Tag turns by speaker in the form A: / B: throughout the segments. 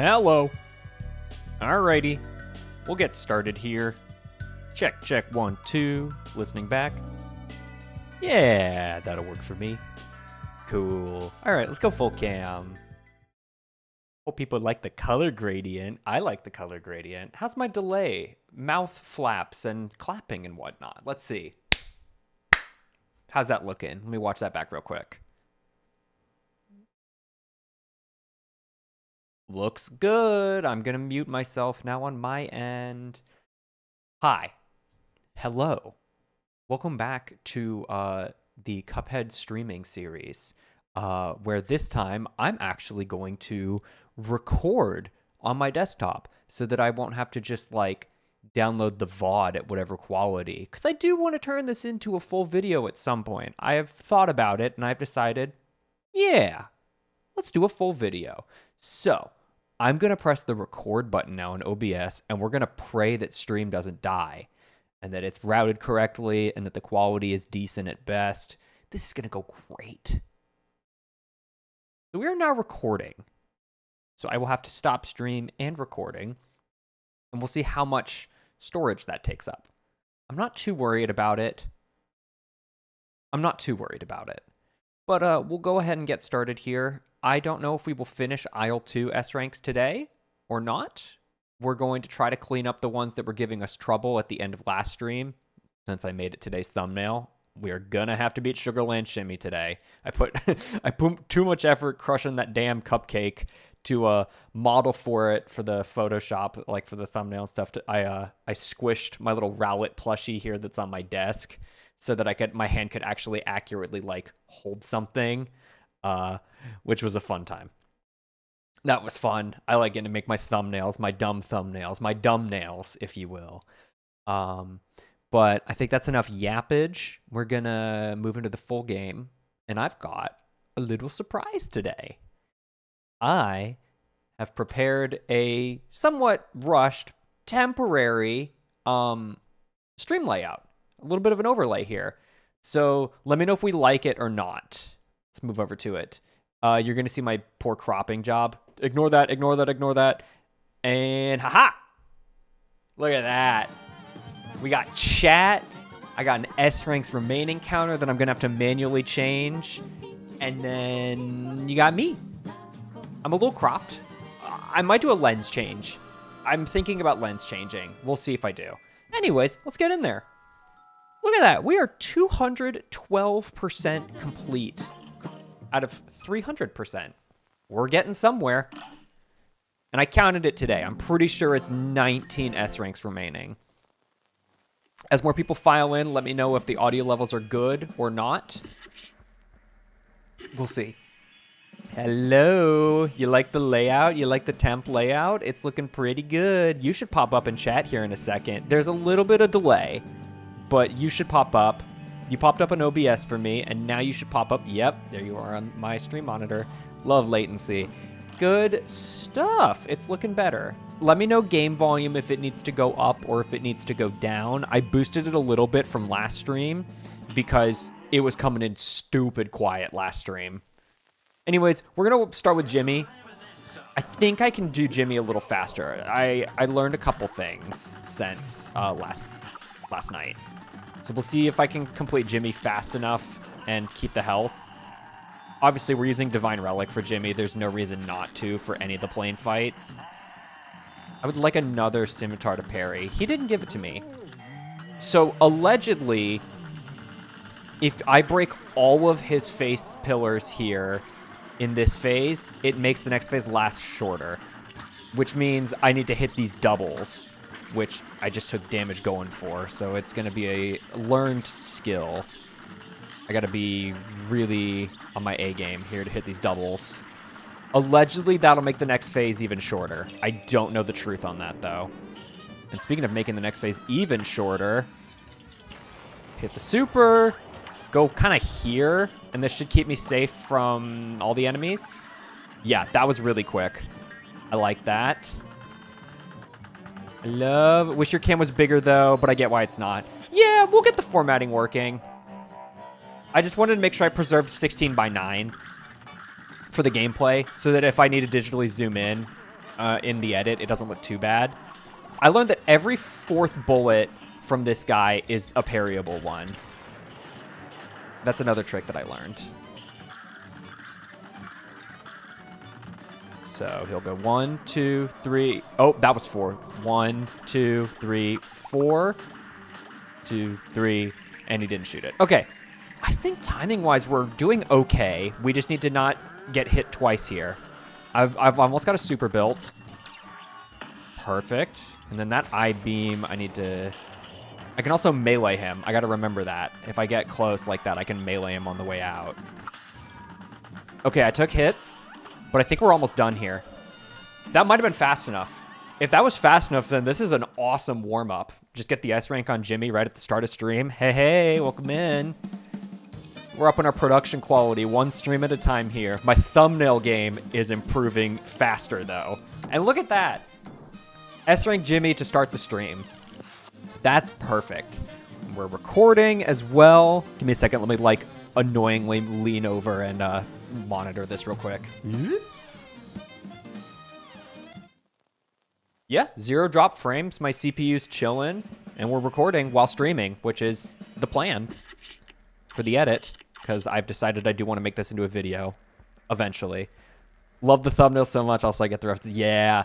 A: Hello. Alrighty. We'll get started here. Check, check, 1, 2. Listening back. Yeah, that'll work for me. Cool. Alright, let's go full cam. Hope people like the color gradient. I like the color gradient. How's my delay? Mouth flaps and clapping and whatnot. Let's see. How's that looking? Let me watch that back real quick. Looks good. I'm going to mute myself now on my end. Hi. Hello. Welcome back to the Cuphead streaming series, where this time I'm actually going to record on my desktop so that I won't have to just like download the VOD at whatever quality, because I do want to turn this into a full video at some point. I have thought about it and I've decided, yeah, let's do a full video. So I'm going to press the record button now in OBS, and we're going to pray that stream doesn't die and that it's routed correctly and that the quality is decent at best. This is going to go great. So we are now recording. So I will have to stop stream and recording, and we'll see how much storage that takes up. I'm not too worried about it. But we'll go ahead and get started here. I don't know if we will finish Isle 2 S ranks today or not. We're going to try to clean up the ones that were giving us trouble at the end of last stream. Since I made it today's thumbnail, we are gonna have to beat Sugarland Shimmy today. I put too much effort crushing that damn cupcake to model for it for the Photoshop, like for the thumbnail and stuff. I squished my little Rowlet plushie here that's on my desk so that my hand could actually accurately like hold something. Which was a fun time. That was fun. I like getting to make my thumbnails, my dumb nails, if you will. But I think that's enough yappage. We're gonna move into the full game, and I've got a little surprise today. I have prepared a somewhat rushed, temporary stream layout. A little bit of an overlay here. So let me know if we like it or not. Let's move over to it. You're going to see my poor cropping job. Ignore that. And haha! Look at that. We got chat. I got an S ranks remaining counter that I'm going to have to manually change. And then you got me. I'm a little cropped. I might do a lens change. I'm thinking about lens changing. We'll see if I do. Anyways, let's get in there. Look at that. We are 212% complete out of 300%. We're getting somewhere. And I counted it today. I'm pretty sure it's 19 S ranks remaining. As more people file in, let me know if the audio levels are good or not. We'll see. Hello. You like the layout? You like the temp layout? It's looking pretty good. You should pop up in chat here in a second. There's a little bit of delay, but you should pop up. You popped up on OBS for me, and now you should pop up. Yep, there you are on my stream monitor. Love latency. Good stuff. It's looking better. Let me know game volume if it needs to go up or if it needs to go down. I boosted it a little bit from last stream because it was coming in stupid quiet last stream. Anyways, we're going to start with Jimmy. I think I can do Jimmy a little faster. I learned a couple things since last night. So we'll see if I can complete Jimmy fast enough and keep the health. Obviously, we're using Divine Relic for Jimmy. There's no reason not to for any of the plane fights. I would like another Scimitar to parry. He didn't give it to me. So, allegedly, if I break all of his face pillars here in this phase, it makes the next phase last shorter, which means I need to hit these doubles, which I just took damage going for, so it's going to be a learned skill. I got to be really on my A game here to hit these doubles. Allegedly, that'll make the next phase even shorter. I don't know the truth on that, though. And speaking of making the next phase even shorter, hit the super, go kind of here, and this should keep me safe from all the enemies. Yeah, that was really quick. I like that. Wish your cam was bigger though, but I get why it's not. Yeah, we'll get the formatting working. I just wanted to make sure I preserved 16:9 for the gameplay so that if I need to digitally zoom in, in the edit, it doesn't look too bad. I learned that every 4th bullet from this guy is a parryable one. That's another trick that I learned. So he'll go 1, 2, 3. Oh, that was 4. 1, 2, 3, 4. 2, 3, and he didn't shoot it. Okay. I think timing-wise, we're doing okay. We just need to not get hit twice here. I've almost got a super built. Perfect. And then that I-beam, I need to... I can also melee him. I got to remember that. If I get close like that, I can melee him on the way out. Okay, I took hits, but I think we're almost done here. That might have been fast enough. If that was fast enough, then this is an awesome warm-up. Just get the S rank on Jimmy right at the start of stream. Hey, hey, welcome in. We're up in our production quality, one stream at a time here. My thumbnail game is improving faster, though. And look at that. S-rank Jimmy to start the stream. That's perfect. We're recording as well. Give me a second. Let me, like, annoyingly lean over and monitor this real quick. Yeah, 0 drop frames. My CPU's chilling. And we're recording while streaming, which is the plan for the edit, because I've decided I do want to make this into a video eventually. Love the thumbnail so much, also I get the rest. Yeah.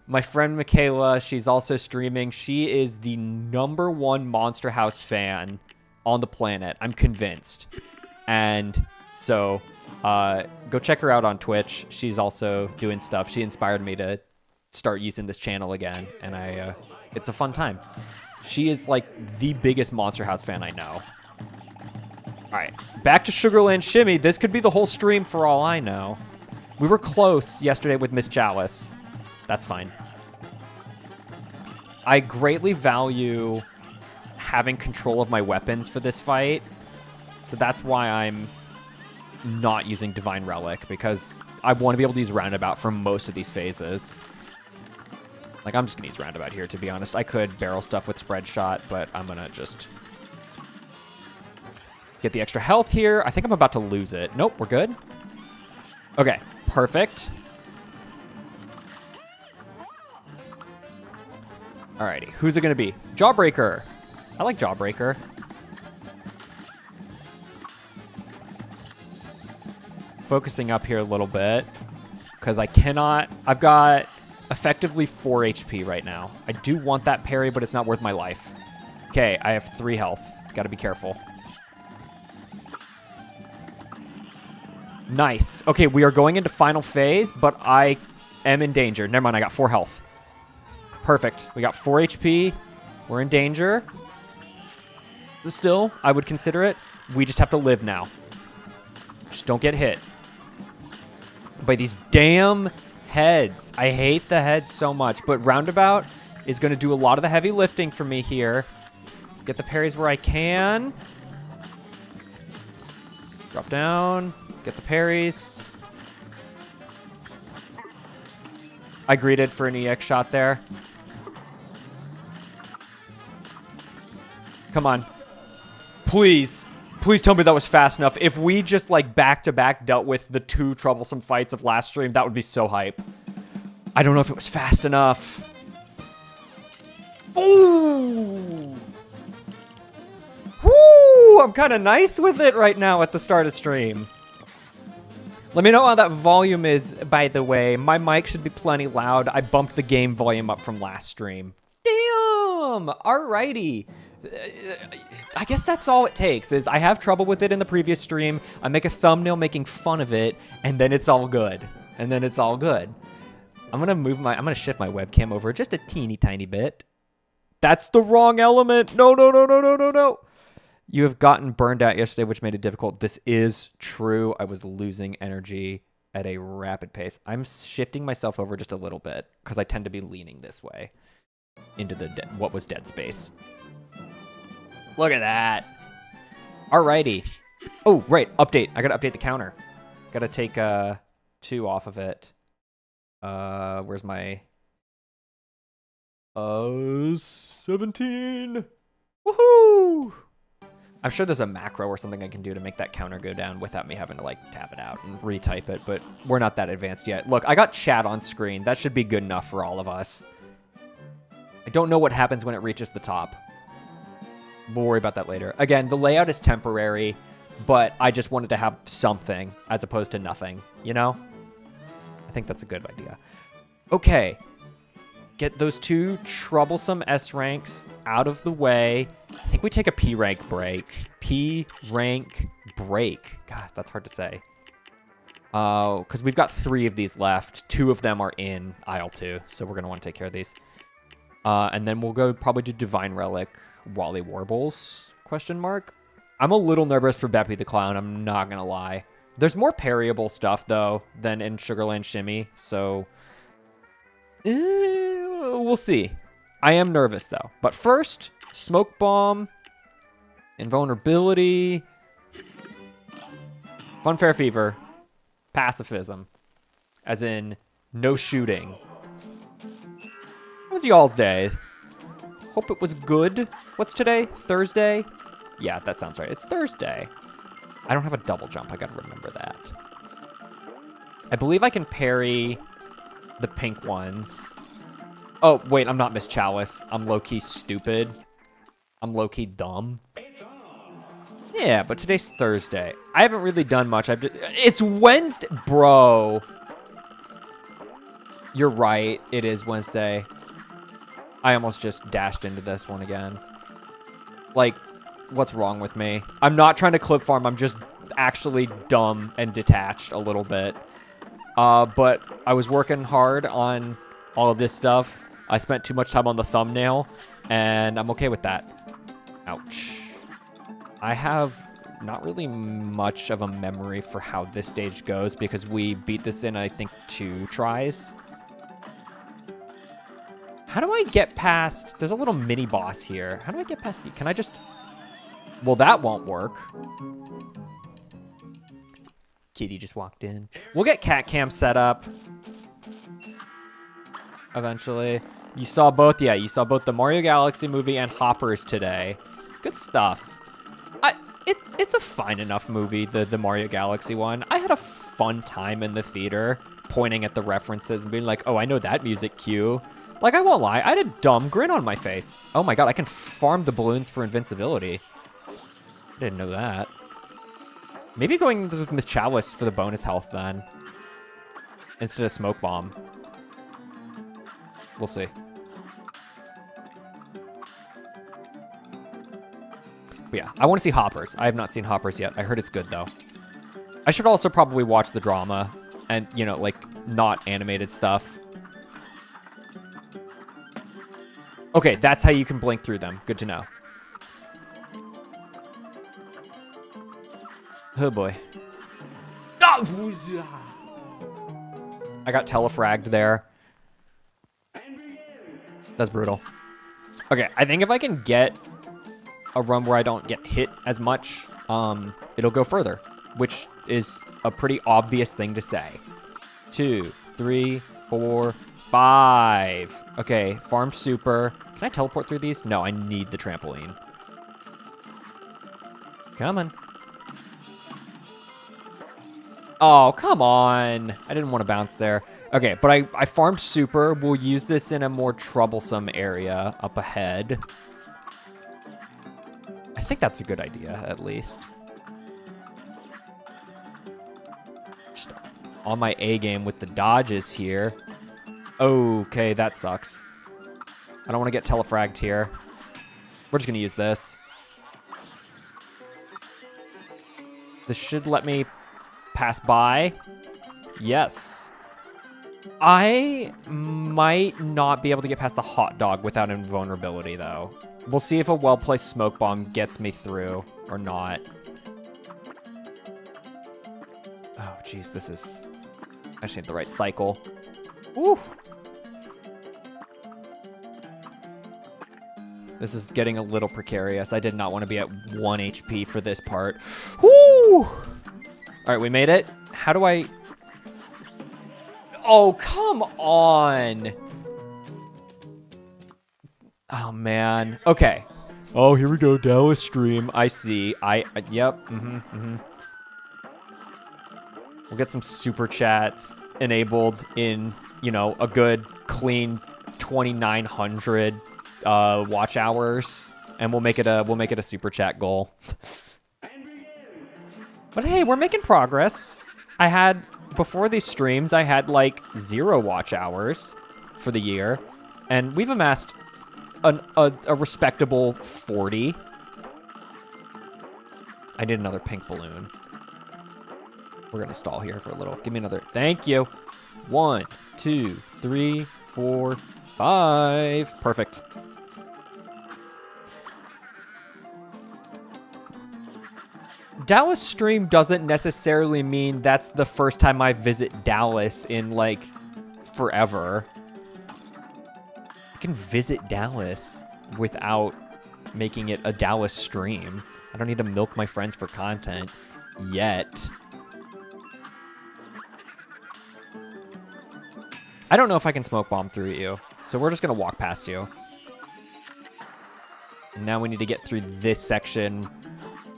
A: My friend Michaela, she's also streaming. She is the #1 Monster House fan on the planet. I'm convinced. And so go check her out on Twitch. She's also doing stuff. She inspired me to start using this channel again, and it's a fun time. She is like the biggest Monster House fan I know. All right, back to Sugarland Shimmy. This could be the whole stream for all I know. We were close yesterday with Miss Chalice. That's fine. I greatly value having control of my weapons for this fight. So that's why I'm not using Divine Relic, because I want to be able to use Roundabout for most of these phases. Like, I'm just going to use Roundabout here, to be honest. I could barrel stuff with Spread Shot, but I'm going to just get the extra health here. I think I'm about to lose it. Nope, we're good. Okay, perfect. Alrighty, who's it going to be? Jawbreaker. I like Jawbreaker. Focusing up here a little bit, because I cannot... I've got effectively 4 HP right now. I do want that parry, but it's not worth my life. Okay, I have 3 health. Got to be careful. Nice. Okay, we are going into final phase, but I am in danger. Never mind, I got 4 health. Perfect. We got 4 HP. We're in danger. Still, I would consider it. We just have to live now. Just don't get hit by these damn heads. I hate the heads so much, but Roundabout is going to do a lot of the heavy lifting for me here. Get the parries where I can. Drop down. Get the parries. I greeted for an EX shot there. Come on. Please. Please tell me that was fast enough. If we just, like, back-to-back dealt with the 2 troublesome fights of last stream, that would be so hype. I don't know if it was fast enough. Ooh! Woo! I'm kind of nice with it right now at the start of stream. Let me know how that volume is, by the way. My mic should be plenty loud. I bumped the game volume up from last stream. Damn! Alrighty. I guess that's all it takes, is I have trouble with it in the previous stream. I make a thumbnail making fun of it, and then it's all good. And then it's all good. I'm gonna shift my webcam over just a teeny tiny bit. That's the wrong element. No, no, no, no, no, no, no. You have gotten burned out yesterday, which made it difficult. This is true. I was losing energy at a rapid pace. I'm shifting myself over just a little bit because I tend to be leaning this way into the what was dead space. Look at that. Alrighty. Oh, right. Update. I gotta update the counter. Gotta take 2 off of it. Where's my 17? Woohoo! I'm sure there's a macro or something I can do to make that counter go down without me having to, like, tab it out and retype it, but we're not that advanced yet. Look, I got chat on screen. That should be good enough for all of us. I don't know what happens when it reaches the top. We'll worry about that later. Again, the layout is temporary, but I just wanted to have something as opposed to nothing, you know? I think that's a good idea. Okay. Get those 2 troublesome S ranks out of the way. I think we take a P rank break. P rank break. God, that's hard to say. Because we've got 3 of these left. 2 of them are in Isle 2, so we're going to want to take care of these. And then we'll go probably to Divine Relic, Wally Warbles, question mark. I'm a little nervous for Beppy the Clown, I'm not going to lie. There's more parryable stuff, though, than in Sugarland Shimmy, so... we'll see. I am nervous, though. But first, Smoke Bomb, Invulnerability, Funfair Fever, Pacifism, as in no shooting. How was y'all's day? Hope it was good. What's today? Thursday? Yeah, that sounds right. It's Thursday. I don't have a double jump. I gotta remember that. I believe I can parry the pink ones. Oh, wait, I'm not Miss Chalice. I'm low-key stupid. I'm low-key dumb. Yeah, but today's Thursday. I haven't really done much. It's Wednesday. Bro. You're right. It is Wednesday. I almost just dashed into this one again. Like, what's wrong with me? I'm not trying to clip farm. I'm just actually dumb and detached a little bit. But I was working hard on all of this stuff. I spent too much time on the thumbnail, and I'm okay with that. Ouch. I have not really much of a memory for how this stage goes because we beat this in, I think, 2 tries. How do I get past... There's a little mini boss here. How do I get past you? Can I just... Well, that won't work. Kitty just walked in. We'll get cat cam set up. Eventually. You saw both... Yeah, you saw both the Mario Galaxy movie and Hoppers today. Good stuff. It's a fine enough movie, the Mario Galaxy one. I had a fun time in the theater, pointing at the references and being like, oh, I know that music cue. Like, I won't lie, I had a dumb grin on my face. Oh my god, I can farm the balloons for invincibility. I didn't know that. Maybe going with Miss Chalice for the bonus health then. Instead of Smoke Bomb. We'll see. But yeah, I want to see Hoppers. I have not seen Hoppers yet. I heard it's good, though. I should also probably watch the drama and, you know, like, not animated stuff. Okay, that's how you can blink through them. Good to know. Oh, boy. I got telefragged there. That's brutal. Okay, I think if I can get a run where I don't get hit as much, it'll go further, which is a pretty obvious thing to say. 2, 3, 4, 5. Okay, farm super. Can I teleport through these? No, I need the trampoline. Come on. Oh, come on. I didn't want to bounce there. Okay, but I farmed super. We'll use this in a more troublesome area up ahead. I think that's a good idea, at least. Just on my A game with the dodges here. Okay, that sucks. I don't want to get telefragged here. We're just going to use this. This should let me pass by. Yes. I might not be able to get past the hot dog without invulnerability, though. We'll see if a well-placed smoke bomb gets me through or not. Oh, jeez, this is... I just need the right cycle. Woo! This is getting a little precarious. I did not want to be at 1 HP for this part. Woo! All right, we made it. How do I... Oh, come on. Oh, man. Okay. Oh, here we go, Dallas stream. I see. Yep. We'll get some super chats enabled in, you know, a good, clean 2,900 watch hours, and we'll make it a super chat goal. But hey, we're making progress. Before these streams, I had like 0 watch hours for the year, and we've amassed a respectable 40. I need another pink balloon. We're gonna stall here for a little. Give me another. Thank you. 1, 2, 3, 4, 5. Perfect. Dallas stream doesn't necessarily mean that's the first time I visit Dallas in like forever. I can visit Dallas without making it a Dallas stream. I don't need to milk my friends for content yet. I don't know if I can smoke bomb through you, so we're just gonna walk past you. And now we need to get through this section,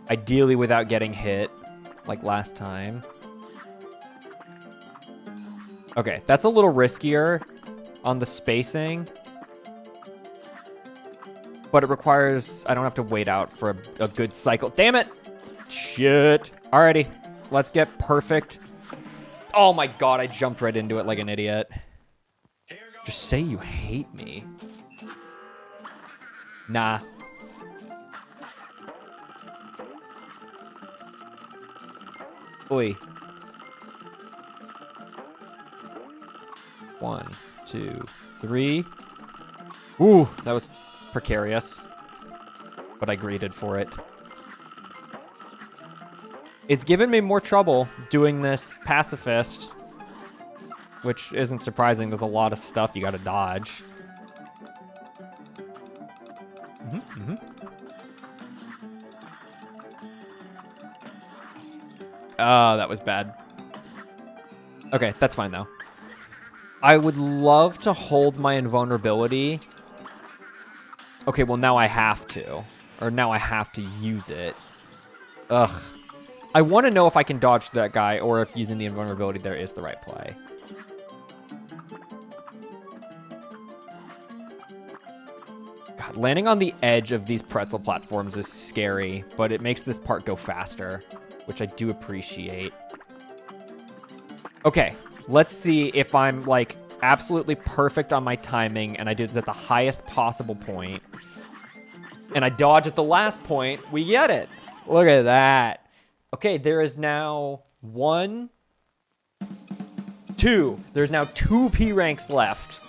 A: ideally without getting hit, like last time. Okay, that's a little riskier on the spacing, but it requires, I don't have to wait out for a good cycle. Damn it! Shit. Alrighty, let's get perfect. Oh my god, I jumped right into it like an idiot. Just say you hate me. Nah. Oi. 1, 2, 3. Ooh, that was precarious, but I greeted for it. It's given me more trouble doing this pacifist, which isn't surprising. There's a lot of stuff you gotta dodge. Oh, that was bad. Okay, that's fine though. I would love to hold my invulnerability. Okay, well now I have to. Or now I have to use it. Ugh. I want to know if I can dodge that guy or if using the invulnerability there is the right play. God, landing on the edge of these pretzel platforms is scary, but it makes this part go faster, which I do appreciate. Okay, let's see if I'm like absolutely perfect on my timing and I did this at the highest possible point. And I dodge at the last point. We get it. Look at that. Okay, there is now 1, 2. There's now 2 P ranks left.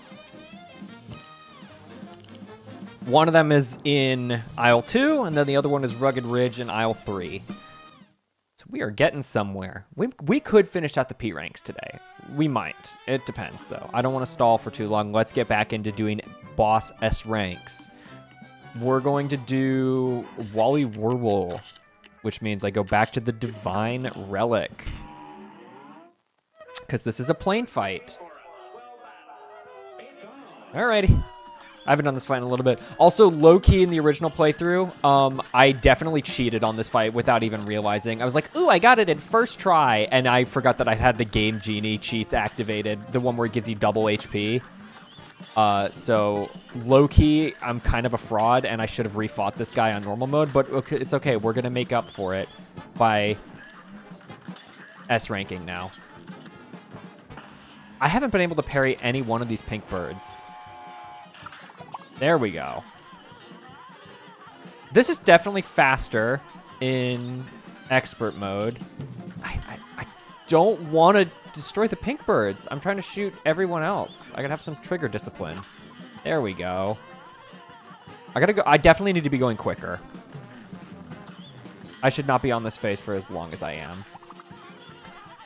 A: One of them is in aisle 2, and then the other one is Rugged Ridge in aisle 3. So we are getting somewhere. We could finish out the P ranks today. We might. It depends, though. I don't want to stall for too long. Let's get back into doing boss S ranks. We're going to do Wally Warble, which means I go back to the Divine Relic, because this is a plane fight. Alrighty. I haven't done this fight in a little bit. Also, low-key in the original playthrough, I definitely cheated on this fight without even realizing. I was like, ooh, I got it in first try, and I forgot that I had the Game Genie cheats activated, the one where it gives you double HP. So low-key, I'm kind of a fraud, and I should have refought this guy on normal mode, but it's okay. We're going to make up for it by S ranking now. I haven't been able to parry any one of these pink birds. There we go. This is definitely faster in expert mode. I don't want to destroy the pink birds. I'm trying to shoot everyone else. I gotta have some trigger discipline. There we go. I gotta go. I definitely need to be going quicker. I should not be on this phase for as long as I am.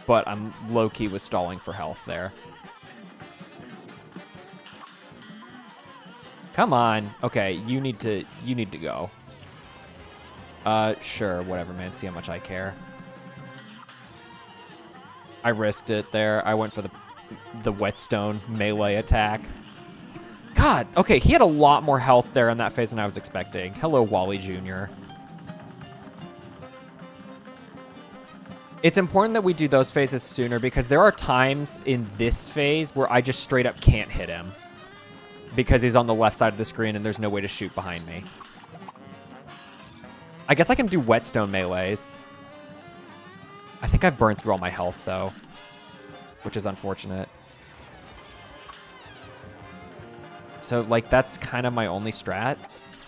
A: But I'm low-key was stalling for health there. Come on. Okay, you need to go. Sure, whatever, man. See how much I care. I risked it there. I went for the whetstone melee attack. God, okay, he had a lot more health there in that phase than I was expecting. Hello, Wally Jr. It's important that we do those phases sooner because there are times in this phase where I just straight up can't hit him because he's on the left side of the screen and there's no way to shoot behind me. I guess I can do whetstone melees. I think I've burned through all my health, though, which is unfortunate. So, like, that's kind of my only strat,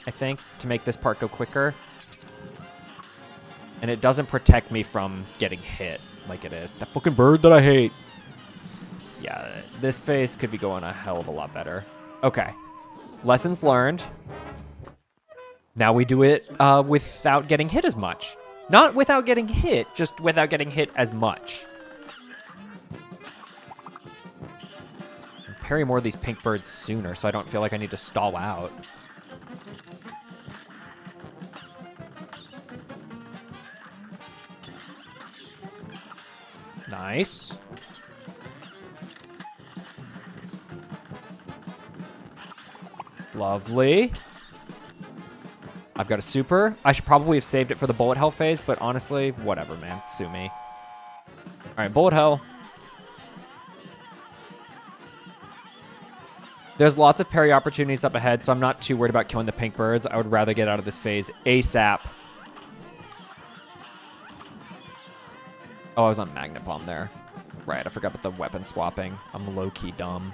A: I think, to make this part go quicker. And it doesn't protect me from getting hit like it is. That fucking bird that I hate. Yeah, this phase could be going a hell of a lot better. Okay. Lessons learned. Now we do it without getting hit as much. Not without getting hit, just without getting hit as much. Parry more of these pink birds sooner so I don't feel like I need to stall out. Nice. Lovely. I've got a super. I should probably have saved it for the bullet hell phase, but honestly, whatever, man. Sue me. All right, bullet hell. There's lots of parry opportunities up ahead, so I'm not too worried about killing the pink birds. I would rather get out of this phase ASAP. Oh, I was on Magnet Bomb there. Right, I forgot about the weapon swapping. I'm low-key dumb.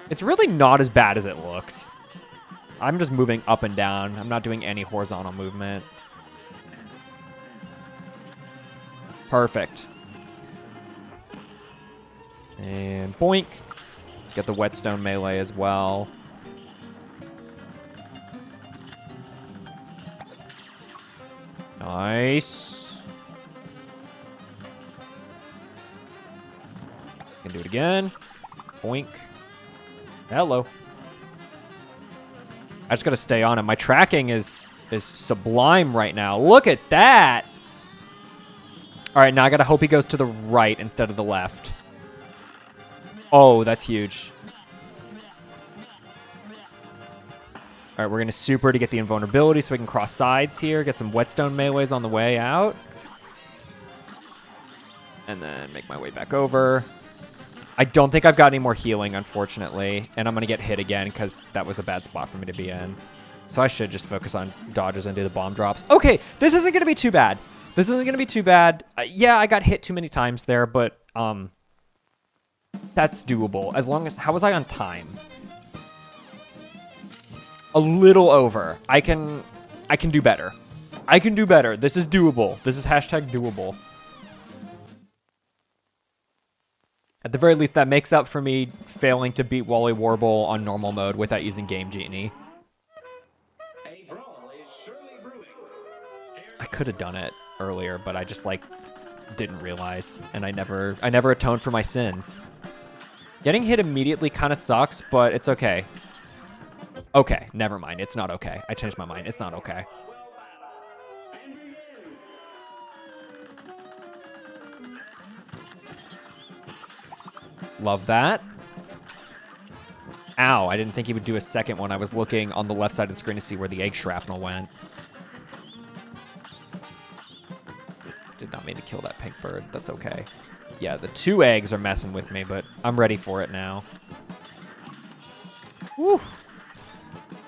A: It's really not as bad as it looks. I'm just moving up and down. I'm not doing any horizontal movement. Perfect. And boink. Get the whetstone melee as well. Nice. Can do it again. Boink. Hello. I just gotta stay on him. My tracking is sublime right now. Look at that. All right, now I gotta hope he goes to the right instead of the left. Oh, that's huge. All right, we're gonna super to get the invulnerability so we can cross sides here, get some whetstone melees on the way out. And then make my way back over. I don't think I've got any more healing, unfortunately. And I'm going to get hit again because that was a bad spot for me to be in. So I should just focus on dodges and do the bomb drops. Okay, this isn't going to be too bad. This isn't going to be too bad. Yeah, I got hit too many times there, but that's doable. As long as... How was I on time? A little over. I can do better. I can do better. This is doable. This is hashtag doable. At the very least, that makes up for me failing to beat Wally Warble on normal mode without using Game Genie. I could have done it earlier, but I just, like, didn't realize, and I never atoned for my sins. Getting hit immediately kind of sucks, but it's okay. Okay, never mind. It's not okay. I changed my mind. It's not okay. Love that. Ow, I didn't think he would do a second one. I was looking on the left side of the screen to see where the egg shrapnel went. Did not mean to kill that pink bird. That's okay. Yeah, the 2 eggs are messing with me, but I'm ready for it now. Woo!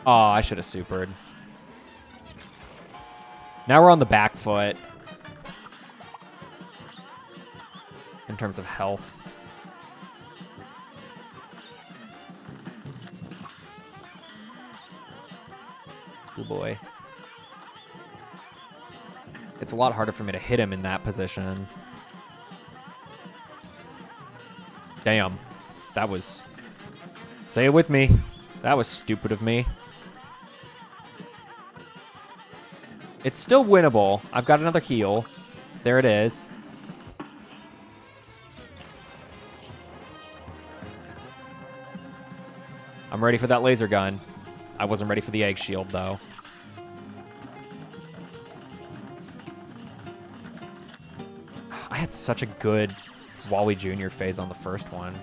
A: Oh, I should have supered. Now we're on the back foot. In terms of health. Oh boy. It's a lot harder for me to hit him in that position. Damn. That was... Say it with me. That was stupid of me. It's still winnable. I've got another heal. There it is. I'm ready for that laser gun. I wasn't ready for the egg shield, though. had such a good Wally Jr. phase on the first one.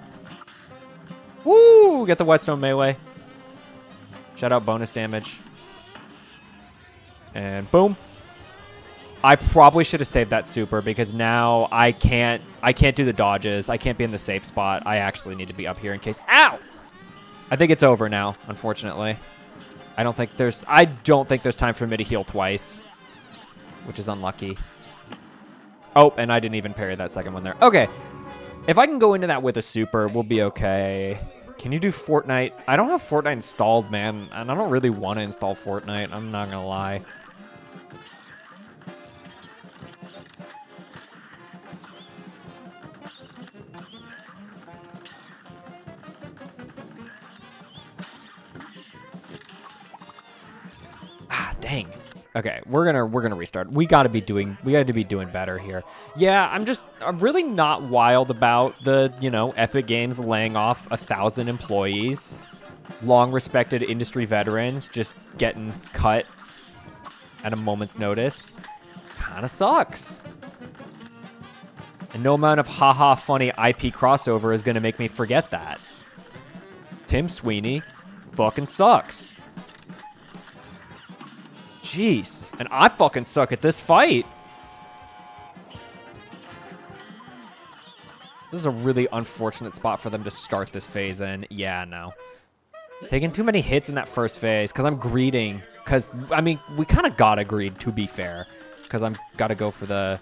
A: Woo! Get the Whetstone melee. Shout out bonus damage. And boom. I probably should have saved that super because now I can't do the dodges. I can't be in the safe spot. I actually need to be up here in case. Ow! I think it's over now, unfortunately. I don't think there's time for me to heal twice, which is unlucky. Oh, and I didn't even parry that second one there. Okay. If I can go into that with a super, we'll be okay. Can you do Fortnite? I don't have Fortnite installed, man, and I don't really want to install Fortnite. I'm not gonna lie. Dang. Okay, we're gonna restart. We gotta be doing better here. Yeah, I'm really not wild about the, Epic Games laying off 1,000 employees, long respected industry veterans just getting cut at a moment's notice. Kinda sucks. And no amount of haha funny IP crossover is gonna make me forget that. Tim Sweeney fucking sucks. Jeez, and I fucking suck at this fight. This is a really unfortunate spot for them to start this phase in. Yeah, no. Taking too many hits in that first phase because I'm greeding. Because, I mean, we kind of gotta greed, to be fair. Because I'm gotta go for the...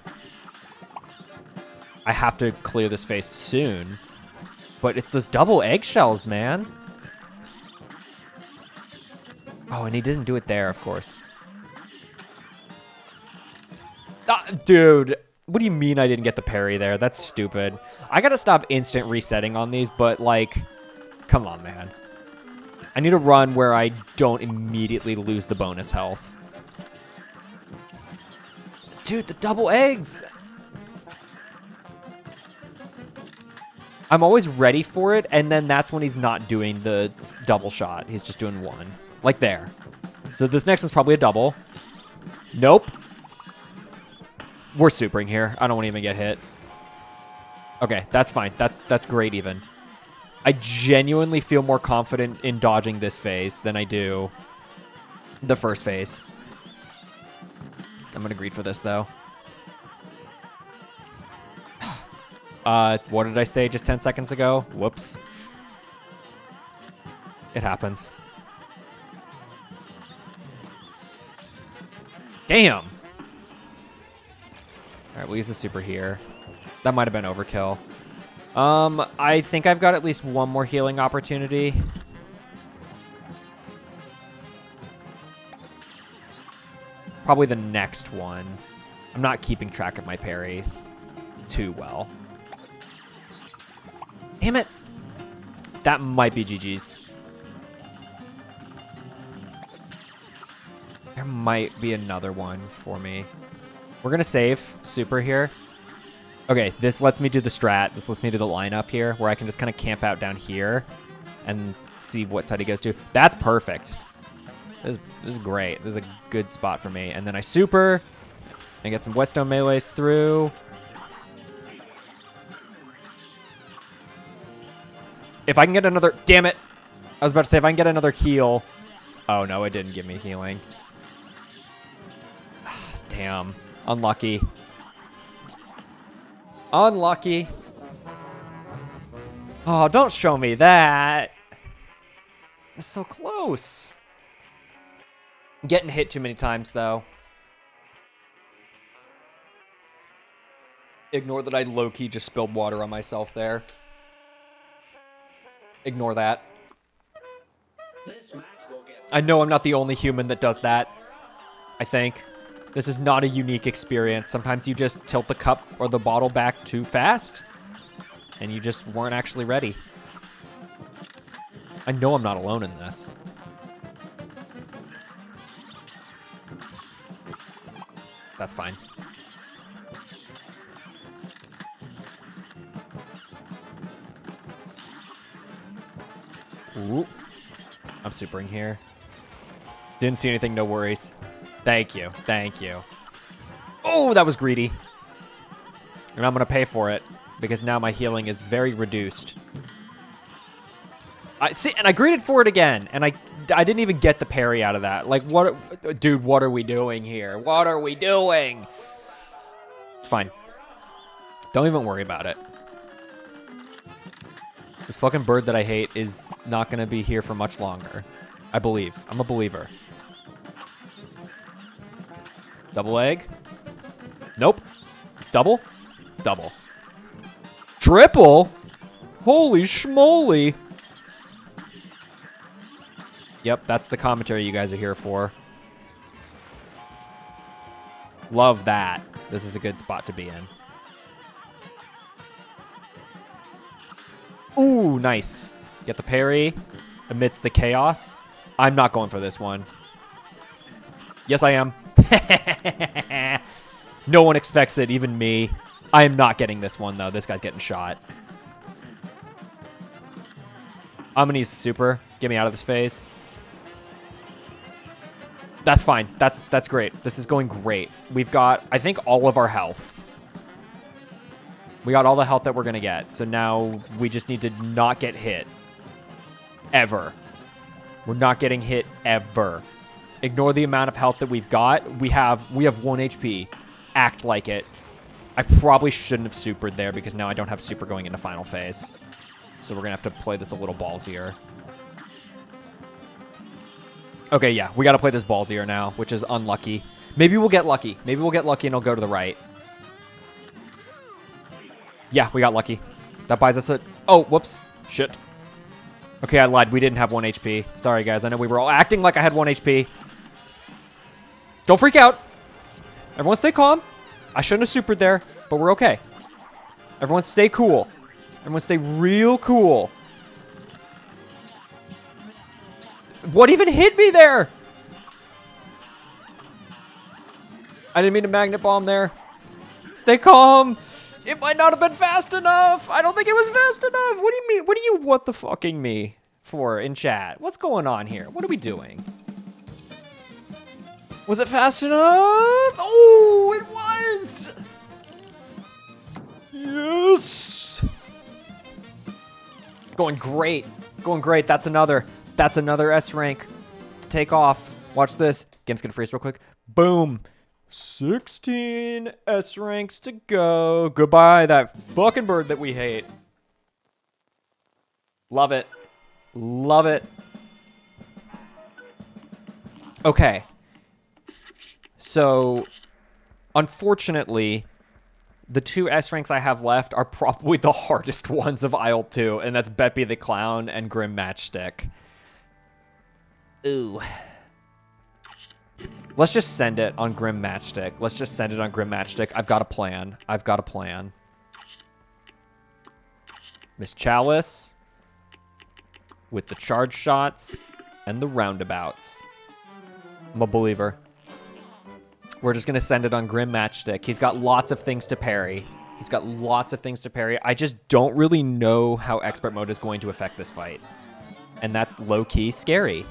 A: I have to clear this phase soon. But it's those double eggshells, man. Oh, and he didn't do it there, of course. Dude, what do you mean I didn't get the parry there? That's stupid. I gotta stop instant resetting on these, but, like, come on, man. I need a run where I don't immediately lose the bonus health. Dude, the double eggs! I'm always ready for it, and then that's when he's not doing the double shot. He's just doing one. Like there. So this next one's probably a double. Nope. We're supering here. I don't want to even get hit. Okay, that's fine. That's great even. I genuinely feel more confident in dodging this phase than I do the first phase. I'm going to greed for this, though. What did I say just 10 seconds ago? Whoops. It happens. Damn. All right, we'll use the super here. That might have been overkill. I think I've got at least one more healing opportunity. Probably the next one. I'm not keeping track of my parries too well. Damn it. That might be GG's. There might be another one for me. We're going to save super here. Okay, this lets me do the strat. This lets me do the lineup here where I can just kind of camp out down here and see what side he goes to. That's perfect. This is great. This is a good spot for me. And then I super and get some Whetstone melees through. If I can get another... Damn it. I was about to say if I can get another heal. Oh, no, it didn't give me healing. Damn. Unlucky. Unlucky. Oh, don't show me that. That's so close. I'm getting hit too many times, though. Ignore that I low-key just spilled water on myself there. Ignore that. I know I'm not the only human that does that. I think. This is not a unique experience. Sometimes you just tilt the cup or the bottle back too fast, and you just weren't actually ready. I know I'm not alone in this. That's fine. Ooh. I'm supering here. Didn't see anything, no worries. Thank you. Thank you. Oh, that was greedy. And I'm going to pay for it because now my healing is very reduced. See, and I greeted for it again, and I didn't even get the parry out of that. Like, dude, what are we doing here? What are we doing? It's fine. Don't even worry about it. This fucking bird that I hate is not going to be here for much longer. I believe. I'm a believer. Double egg. Nope. Double. Double. Triple? Holy schmoly. Yep, that's the commentary you guys are here for. Love that. This is a good spot to be in. Ooh, nice. Get the parry amidst the chaos. I'm not going for this one. Yes, I am. No one expects it, even me. I am not getting this one, though. This guy's getting shot. I'm going to use super. Get me out of his face. That's fine. That's great. This is going great. We've got, I think, all of our health. We got all the health that we're going to get. So now we just need to not get hit. Ever. We're not getting hit ever. Ignore the amount of health that we've got. We have 1 HP. Act like it. I probably shouldn't have supered there because now I don't have super going into final phase. So we're going to have to play this a little ballsier. Okay, yeah, we got to play this ballsier now, which is unlucky. Maybe we'll get lucky. Maybe we'll get lucky and it'll go to the right. Yeah, we got lucky. That buys us a... Oh, whoops. Shit. Okay, I lied. We didn't have 1 HP. Sorry, guys. I know we were all acting like I had 1 HP. Don't freak out. Everyone stay calm. I shouldn't have supered there, but we're okay. Everyone stay cool. Everyone stay real cool. What even hit me there? I didn't mean to magnet bomb there. Stay calm. It might not have been fast enough. I don't think it was fast enough. What do you mean? What do you what the fucking me for in chat? What's going on here? What are we doing? Was it fast enough? Oh, it was. Yes. Going great. Going great. That's another S rank to take off. Watch this. Game's gonna freeze real quick. Boom. 16 S ranks to go. Goodbye, that fucking bird that we hate. Love it. Love it. Okay. So, unfortunately, the 2 S ranks I have left are probably the hardest ones of Isle 2, and that's Beppy the Clown and Grim Matchstick. Ooh. Let's just send it on Grim Matchstick. Let's just send it on Grim Matchstick. I've got a plan. I've got a plan. Miss Chalice with the charge shots and the roundabouts. I'm a believer. We're just going to send it on Grim Matchstick. He's got lots of things to parry. He's got lots of things to parry. I just don't really know how expert mode is going to affect this fight. And that's low-key scary.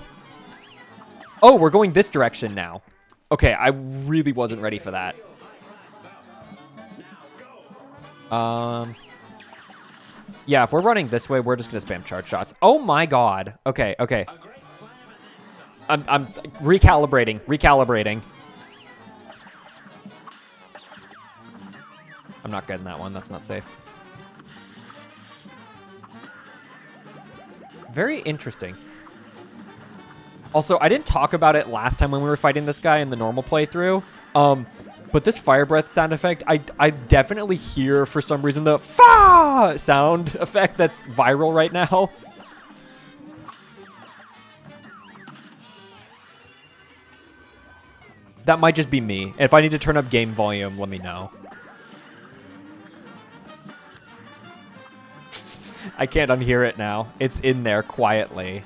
A: Oh, we're going this direction now. Okay, I really wasn't ready for that. Yeah, if we're running this way, we're just going to spam charge shots. Oh my god. Okay, okay. I'm recalibrating. I'm not getting that one. That's not safe. Very interesting. Also, I didn't talk about it last time when we were fighting this guy in the normal playthrough. But this fire breath sound effect, I definitely hear for some reason the fa sound effect that's viral right now. That might just be me. If I need to turn up game volume, let me know. I can't unhear it now. It's in there quietly.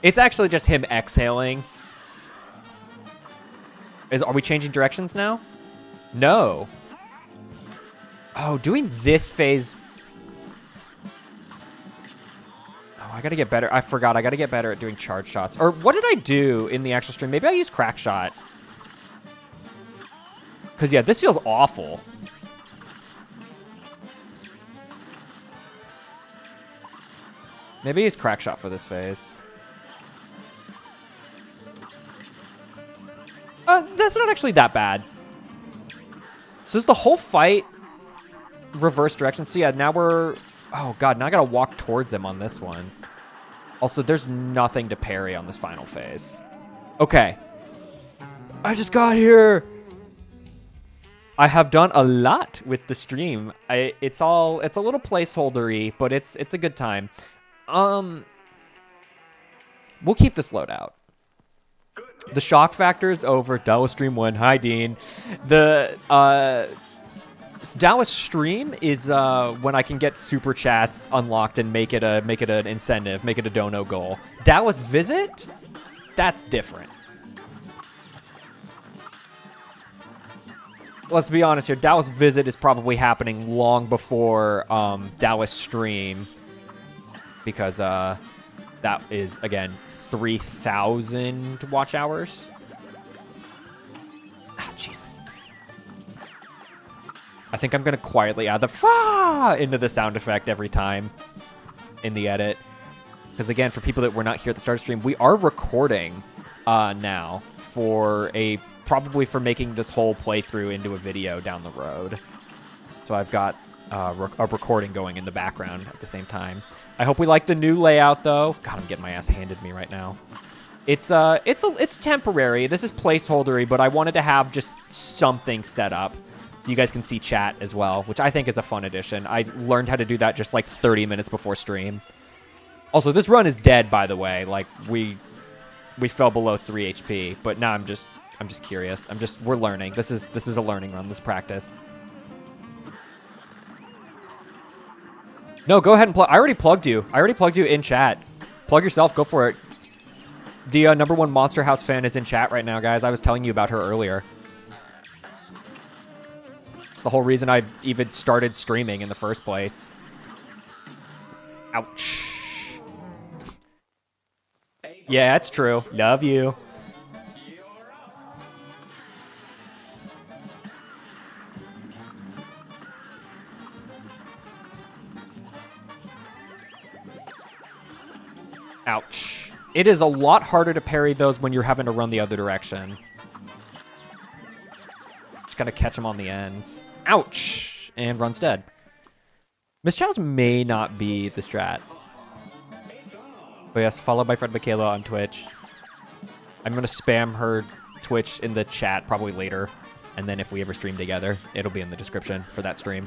A: It's actually just him exhaling. Are we changing directions now? No. Oh, doing this phase. Oh, I gotta get better. I forgot. I gotta get better at doing charge shots. Or what did I do in the actual stream? Maybe I used crack shot. Because, yeah, this feels awful. Maybe he's crack shot for this phase. That's not actually that bad. So is the whole fight reverse direction? So yeah, now we're... Oh god, now I gotta walk towards him on this one. Also, there's nothing to parry on this final phase. Okay. I just got here. I have done a lot with the stream. It's a little placeholdery, but it's a good time. We'll keep this loadout. The shock factor's over. Dawa stream 1. Hi, Dean. The Dawa stream is when I can get super chats unlocked and make it an incentive, make it a dono goal. Dawa's visit, that's different. Let's be honest here. Dawa's visit is probably happening long before Dawa's stream, because that is again 3,000 watch hours. Ah, Jesus. I think I'm gonna quietly add the fa into the sound effect every time in the edit, because again, for people that were not here at the start of the stream, we are recording now for probably for making this whole playthrough into a video down the road. So I've got a recording going in the background at the same time. I hope we like the new layout, though. God, I'm getting my ass handed me right now. It's temporary. This is placeholdery, but I wanted to have just something set up so you guys can see chat as well, which I think is a fun addition. I learned how to do that just like 30 minutes before stream. Also, this run is dead, by the way. Like we fell below 3 HP, but now I'm just curious. We're learning. This is a learning run. This practice. No, go ahead and plug. I already plugged you. In chat. Plug yourself. Go for it. The #1 Monster House fan is in chat right now, guys. I was telling you about her earlier. It's the whole reason I even started streaming in the first place. Ouch. Yeah, it's true. Love you. Ouch. It is a lot harder to parry those when you're having to run the other direction. Just gotta catch them on the ends. Ouch! And runs dead. Miss Chow's may not be the strat. But yes, followed by Fred Michaela on Twitch. I'm gonna spam her Twitch in the chat probably later. And then if we ever stream together, it'll be in the description for that stream.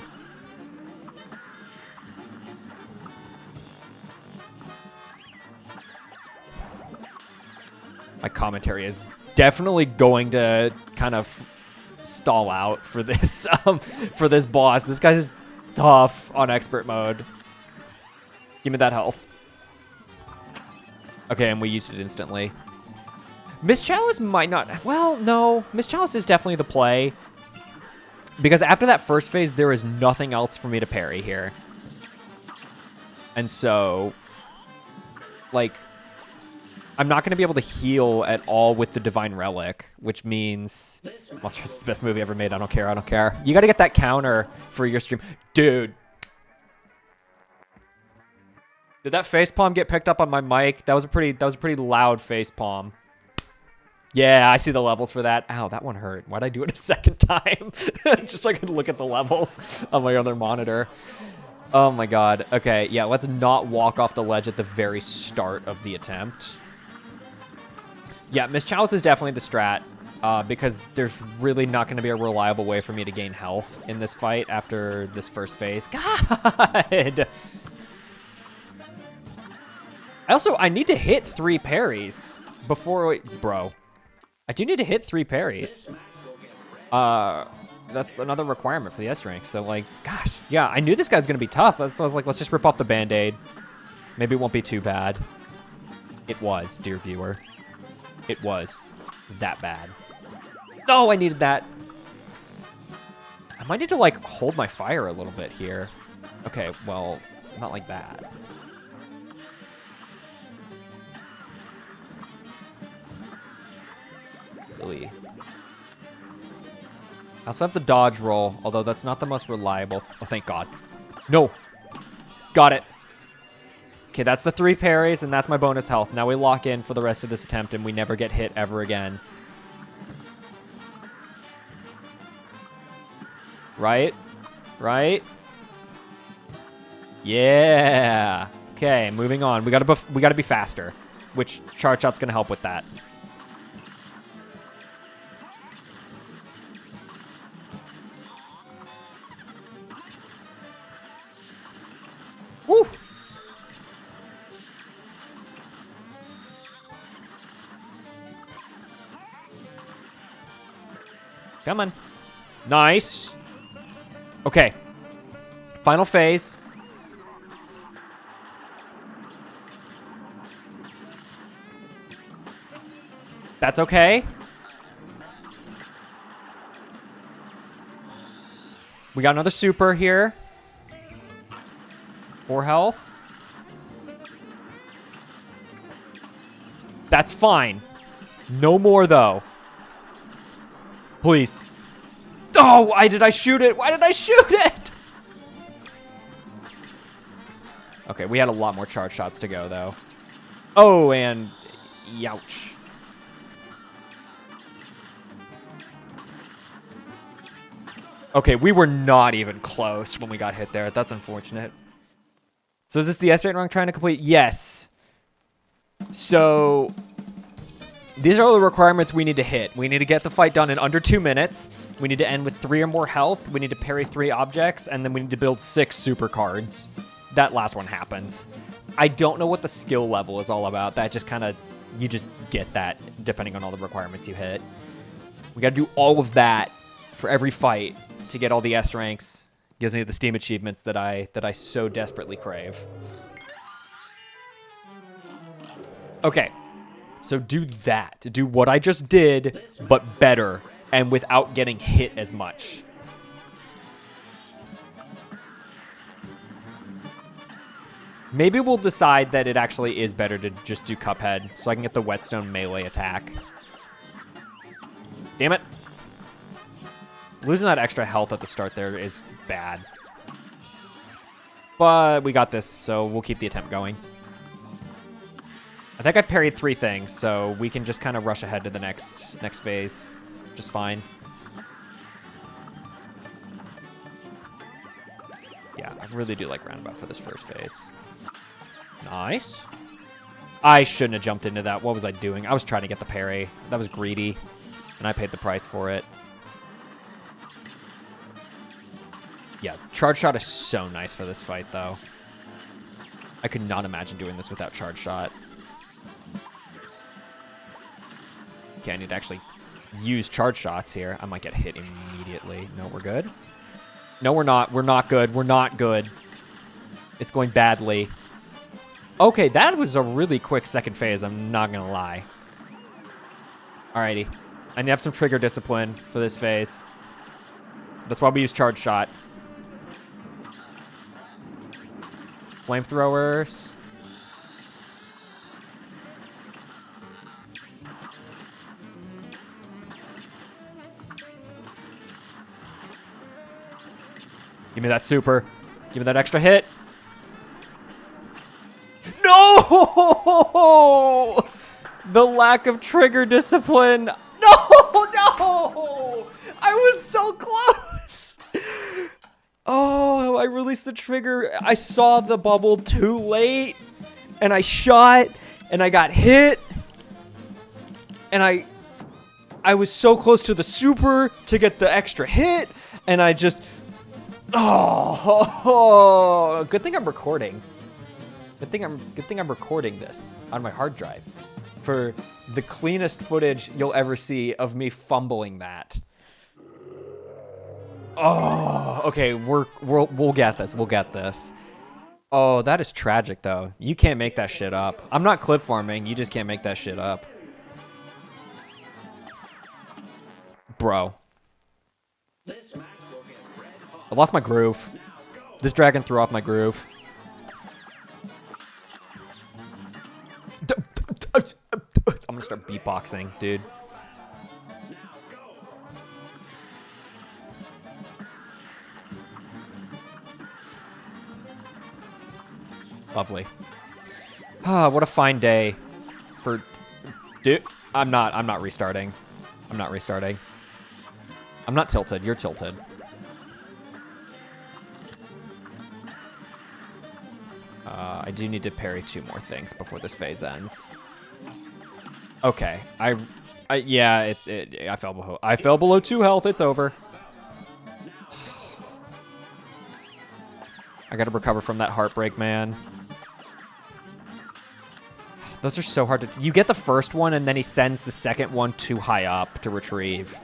A: My commentary is definitely going to kind of stall out for this boss. This guy's tough on expert mode. Give me that health. Okay, and we used it instantly. Miss Chalice might not... Well, no. Miss Chalice is definitely the play. Because after that first phase, there is nothing else for me to parry here. And so... Like... I'm not going to be able to heal at all with the Divine Relic, which means... Monster is the best movie ever made. I don't care. I don't care. You got to get that counter for your stream. Dude. Did that facepalm get picked up on my mic? That was a pretty loud facepalm. Yeah, I see the levels for that. Ow, that one hurt. Why'd I do it a second time? Just so I could look at the levels on my other monitor. Oh my god. Okay, yeah, let's not walk off the ledge at the very start of the attempt. Yeah, Miss Chalice is definitely the strat, because there's really not going to be a reliable way for me to gain health in this fight after this first phase. God! I need to hit 3 parries before we... Bro. I do need to hit 3 parries. That's another requirement for the S rank. So, like, gosh. Yeah, I knew this guy's going to be tough. That's why I was like, let's just rip off the Band-Aid. Maybe it won't be too bad. It was, dear viewer. It was that bad. Oh, I needed that. I might need to, like, hold my fire a little bit here. Okay, well, not like that. Really. I also have the dodge roll, although that's not the most reliable. Oh, thank God. No. Got it. Okay, that's the 3 parries, and that's my bonus health. Now we lock in for the rest of this attempt, and we never get hit ever again. Right? Right? Yeah. Okay, moving on. We gotta be faster, which charge shot's gonna help with that. Woo! Come on. Nice. Okay. Final phase. That's okay. We got another super here. 4 health. That's fine. No more, though. Please. Oh, why did I shoot it? Why did I shoot it? Okay, we had a lot more charge shots to go, though. Oh, and... Youch. Okay, we were not even close when we got hit there. That's unfortunate. So is this the S-rate run trying to complete? Yes. So... These are all the requirements we need to hit. We need to get the fight done in under 2 minutes. We need to end with 3 or more health. We need to parry 3 objects. And then we need to build 6 super cards. That last one happens. I don't know what the skill level is all about. That just kind of... You just get that depending on all the requirements you hit. We got to do all of that for every fight to get all the S ranks. Gives me the Steam achievements that I so desperately crave. Okay. So do that. Do what I just did, but better, and without getting hit as much. Maybe we'll decide that it actually is better to just do Cuphead, so I can get the whetstone melee attack. Damn it. Losing that extra health at the start there is bad. But we got this, so we'll keep the attempt going. I think I parried 3 things, so we can just kind of rush ahead to the next phase. Just fine. Yeah, I really do like roundabout for this first phase. Nice. I shouldn't have jumped into that. What was I doing? I was trying to get the parry. That was greedy, and I paid the price for it. Yeah, charge shot is so nice for this fight, though. I could not imagine doing this without charge shot. Okay, I need to actually use charge shots here. I might get hit immediately. No, we're good. No, we're not. We're not good. We're not good. It's going badly. Okay, that was a really quick second phase. I'm not going to lie. Alrighty. I need to have some trigger discipline for this phase. That's why we use charge shot. Flamethrowers. Give me that super. Give me that extra hit. No! The lack of trigger discipline. No, no! I was so close. Oh, I released the trigger. I saw the bubble too late. And I shot. And I got hit. And I was so close to the super to get the extra hit. And I just... Oh, good thing I'm recording. Good thing I'm recording this on my hard drive for the cleanest footage you'll ever see of me fumbling that. Oh, okay, we'll get this. We'll get this. Oh, that is tragic though. You can't make that shit up. I'm not clip farming. You just can't make that shit up. Bro. I lost my groove. This dragon threw off my groove. I'm gonna start beatboxing, dude. Lovely. Ah, what a fine day for... Dude, I'm not restarting. I'm not restarting. I'm not tilted. You're tilted. I do need to parry 2 more things before this phase ends. Okay. Yeah, I fell below. I fell below 2 health. It's over. I gotta recover from that heartbreak, man. Those are so hard to... You get the first one, and then he sends the second one too high up to retrieve.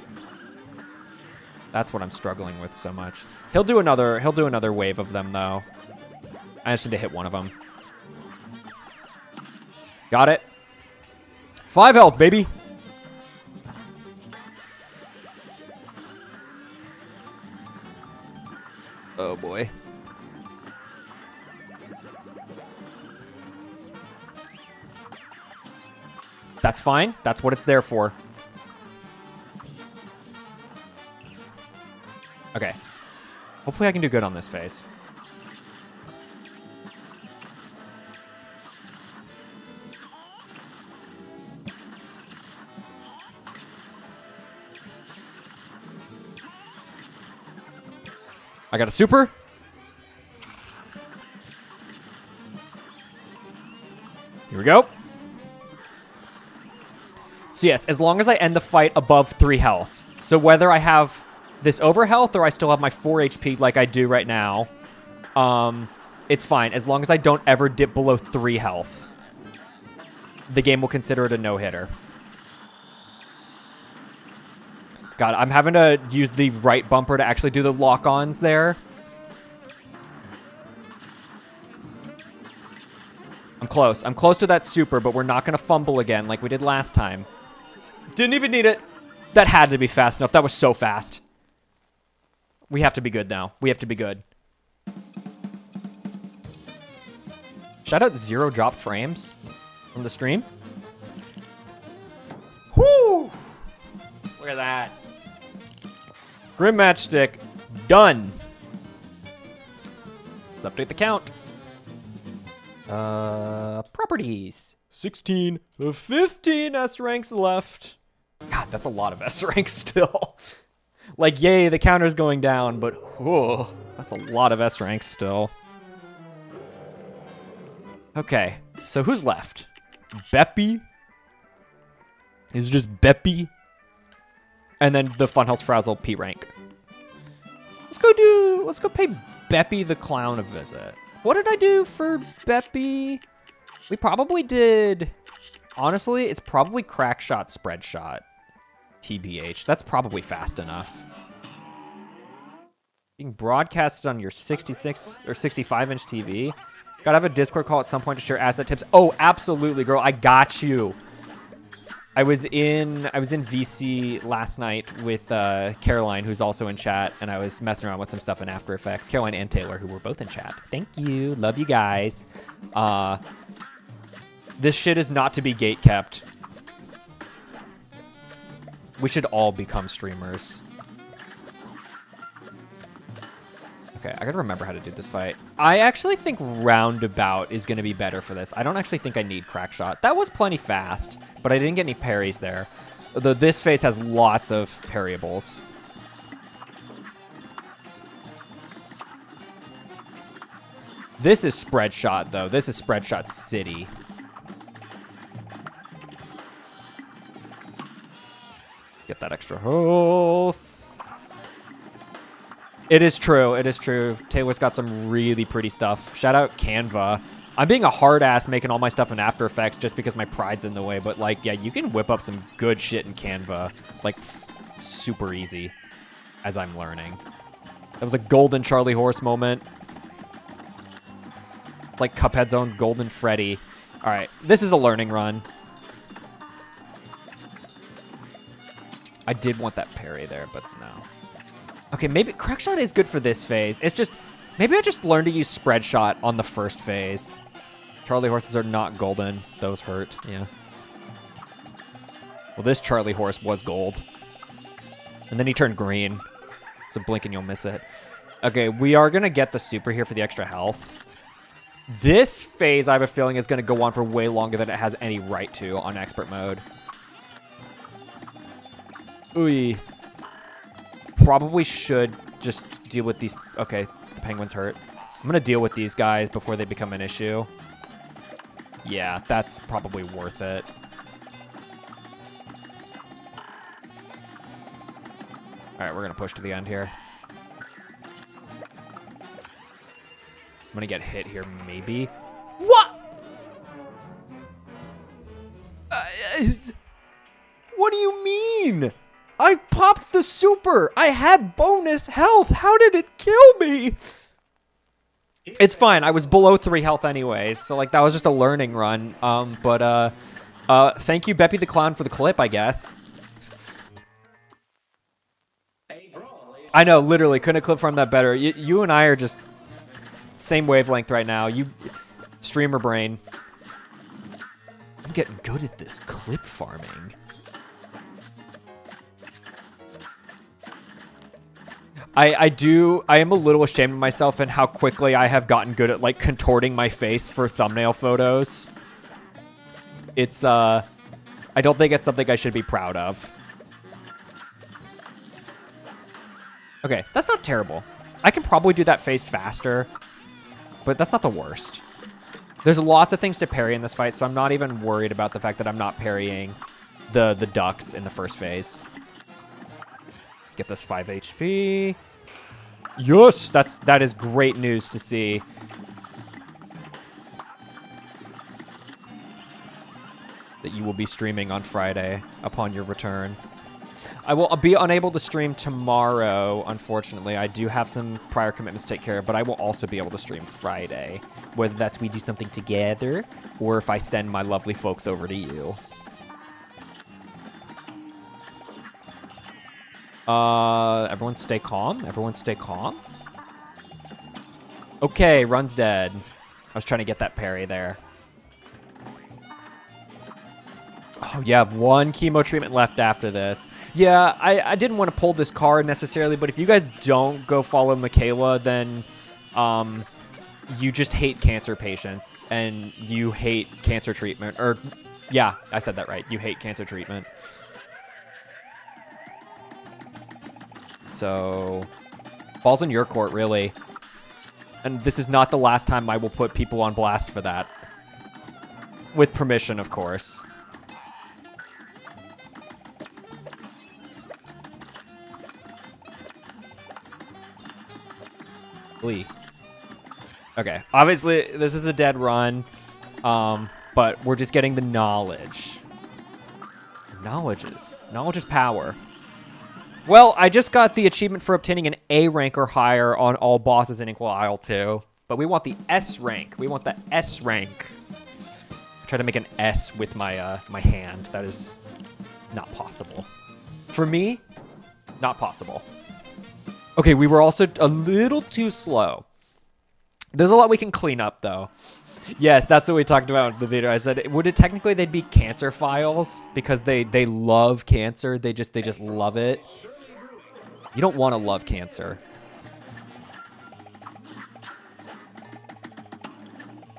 A: That's what I'm struggling with so much. He'll do another wave of them, though. I just need to hit one of them. Got it. 5 health, baby. Oh, boy. That's fine. That's what it's there for. Okay. Hopefully I can do good on this phase. I got a super. Here we go. So yes, as long as I end the fight above 3 health. So whether I have this over health or I still have my 4 HP like I do right now, it's fine. As long as I don't ever dip below 3 health, the game will consider it a no-hitter. God, I'm having to use the right bumper to actually do the lock-ons there. I'm close. I'm close to that super, but we're not going to fumble again like we did last time. Didn't even need it. That had to be fast enough. That was so fast. We have to be good now. We have to be good. Shout out 0 dropped frames from the stream. Whoo! Look at that. Grim Matchstick. Done. Let's update the count. Properties. 16 of 15 S ranks left. God, that's a lot of S ranks still. Like, yay, the counter's going down, but whoa, that's a lot of S ranks still. Okay, so who's left? Beppy? Is it just Beppy? And then the Funhouse Frazzle P rank. Let's go pay Beppy the Clown a visit. What did I do for Beppy? We probably did... Honestly, it's probably crack shot, spread shot. TBH. That's probably fast enough. Being broadcasted on your 66 or 65-inch TV. Gotta have a Discord call at some point to share asset tips. Oh, absolutely, girl. I got you. I was in VC last night with Caroline, who's also in chat, and I was messing around with some stuff in After Effects. Caroline and Taylor, who were both in chat. Thank you. Love you guys. This shit is not to be gate kept. We should all become streamers. Okay, I gotta remember how to do this fight. I actually think Roundabout is gonna be better for this. I don't actually think I need Crack Shot. That was plenty fast, but I didn't get any parries there. Though this phase has lots of parryables. This is Spread Shot, though. This is Spread Shot City. Get that extra health. It is true. It is true. Taylor's got some really pretty stuff. Shout out Canva. I'm being a hard ass making all my stuff in After Effects just because my pride's in the way. But, like, yeah, you can whip up some good shit in Canva. Like, super easy as I'm learning. That was a golden Charlie Horse moment. It's like Cuphead's own Golden Freddy. All right, this is a learning run. I did want that parry there, but no. Okay, maybe Crack Shot is good for this phase. It's just, maybe I just learned to use Spread Shot on the first phase. Charlie Horses are not golden. Those hurt, yeah. Well, this Charlie Horse was gold. And then he turned green. So blink and you'll miss it. Okay, we are going to get the super here for the extra health. This phase, I have a feeling, is going to go on for way longer than it has any right to on expert mode. Ooh. Probably should just deal with these. Okay, the penguin's hurt. I'm going to deal with these guys before they become an issue. Yeah, that's probably worth it. All right, we're going to push to the end here. I'm going to get hit here, maybe. What? What do you mean? I popped the super. I had bonus health. How did it kill me? It's fine. I was below 3 health anyways, so like that was just a learning run. Thank you, Beppy the Clown, for the clip, I guess. I know, literally, couldn't have clipped from that better. You and I are just same wavelength right now. You streamer brain. I'm getting good at this clip farming. I am a little ashamed of myself and how quickly I have gotten good at like contorting my face for thumbnail photos. It's I don't think it's something I should be proud of. Okay, that's not terrible. I can probably do that phase faster, but that's not the worst. There's lots of things to parry in this fight, so I'm not even worried about the fact that I'm not parrying the ducks in the first phase. Get this 5 HP. Yes, that is great news to see. That you will be streaming on Friday upon your return. I will be unable to stream tomorrow, unfortunately. I do have some prior commitments to take care of, but I will also be able to stream Friday. Whether that's we do something together, or if I send my lovely folks over to you. Everyone stay calm. Everyone stay calm. Okay, run's dead. I was trying to get that parry there. Oh, yeah, 1 chemo treatment left after this. Yeah, I didn't want to pull this card necessarily, but if you guys don't go follow Michaela, then you just hate cancer patients, and you hate cancer treatment. Or, yeah, I said that right. You hate cancer treatment. So, ball's in your court, really. And this is not the last time I will put people on blast for that. With permission, of course. Lee. Okay, obviously, this is a dead run, but we're just getting the knowledge. Knowledge is power. Well, I just got the achievement for obtaining an A rank or higher on all bosses in Cuphead Isle 2. But we want the S rank. We want the S rank. I try to make an S with my my hand. That is not possible. For me, not possible. Okay, we were also a little too slow. There's a lot we can clean up, though. Yes, that's what we talked about in the video. I said, would it technically they'd be cancer files because they love cancer. They just love it. You don't want to love cancer.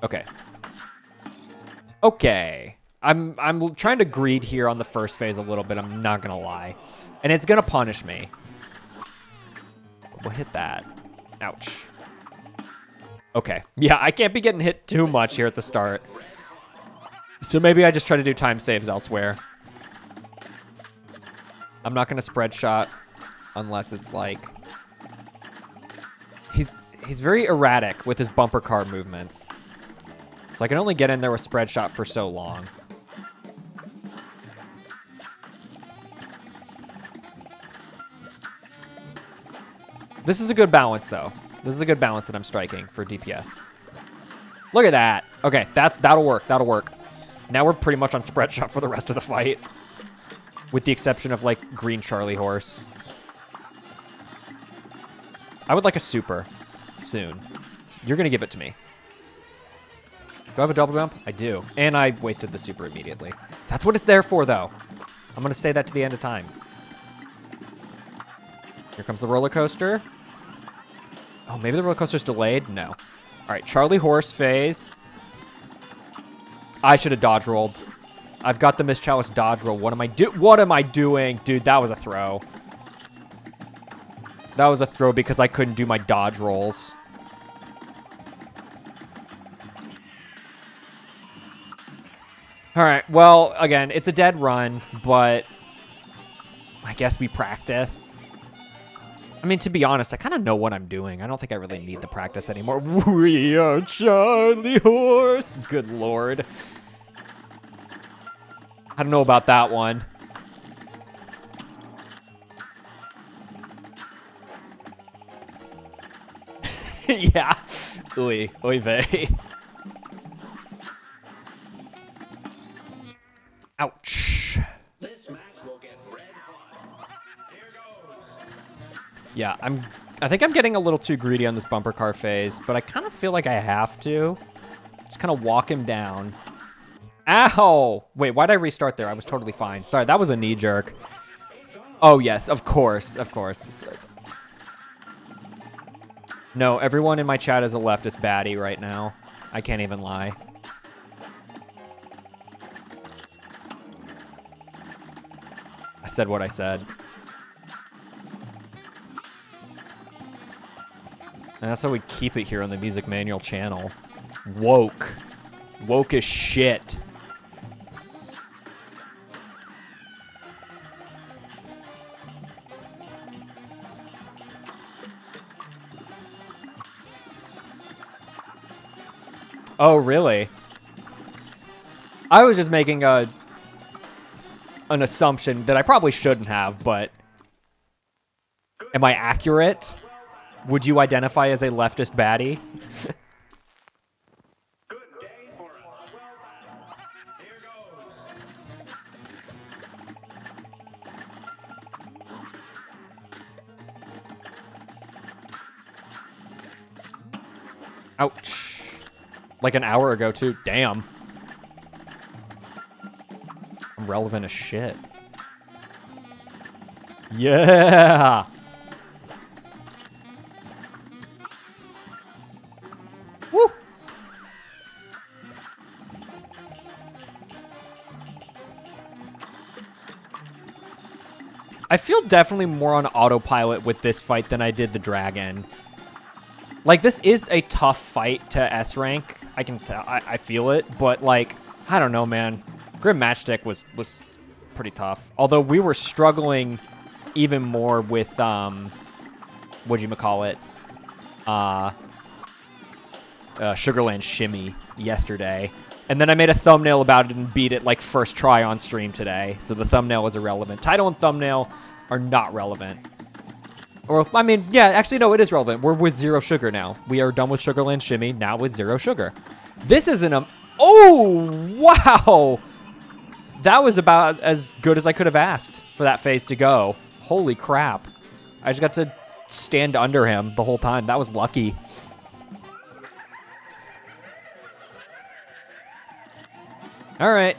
A: Okay. Okay. I'm trying to greed here on the first phase a little bit. I'm not gonna lie, and it's gonna punish me. We'll hit that. Ouch. Okay. Yeah, I can't be getting hit too much here at the start. So maybe I just try to do time saves elsewhere. I'm not gonna spread shot unless it's like he's very erratic with his bumper car movements. So I can only get in there with spread shot for so long. This is a good balance, though. This is a good balance that I'm striking for DPS. Look at that. Okay, that'll work. That'll work. Now we're pretty much on spread shot for the rest of the fight. With the exception of, like, green Charlie horse. I would like a super soon. You're going to give it to me. Do I have a double jump? I do. And I wasted the super immediately. That's what it's there for, though. I'm going to say that to the end of time. Here comes the roller coaster. Oh, maybe the roller coaster's delayed? No. All right, Charlie Horse phase. I should have dodge rolled. I've got the Miss Chalice dodge roll. What am I doing? Dude, that was a throw. That was a throw because I couldn't do my dodge rolls. All right, well, again, it's a dead run, but I guess we practice. I mean, to be honest, I kind of know what I'm doing. I don't think I really need the practice anymore. We are Charlie Horse. Good Lord. I don't know about that one. Yeah. Oy, oy vey. Ouch. Yeah, I think I'm getting a little too greedy on this bumper car phase, but I kind of feel like I have to. Just kind of walk him down. Ow! Wait, why'd I restart there? I was totally fine. Sorry, that was a knee jerk. Oh, yes, of course, of course. No, everyone in my chat is a leftist baddie right now. I can't even lie. I said what I said. And that's how we keep it here on the Music Manual channel. Woke. Woke as shit. Oh, really? I was just making an assumption that I probably shouldn't have, but am I accurate? Would you identify as a leftist baddie? Ouch. Like an hour ago, too. Damn. I'm relevant as shit. Yeah! Woo! I feel definitely more on autopilot with this fight than I did the dragon. Like, this is a tough fight to S rank. I can tell. I feel it, but like, I don't know, man. Grim Matchstick was pretty tough. Although we were struggling even more with whatchamacallit? Sugarland Shimmy yesterday. And then I made a thumbnail about it and beat it like first try on stream today. So the thumbnail was irrelevant. Title and thumbnail are not relevant. Or, I mean, yeah, actually, no, it is relevant. We're with 0 sugar now. We are done with Sugarland Shimmy, now with 0 sugar. This isn't a... Oh, wow! That was about as good as I could have asked for that phase to go. Holy crap. I just got to stand under him the whole time. That was lucky. All right.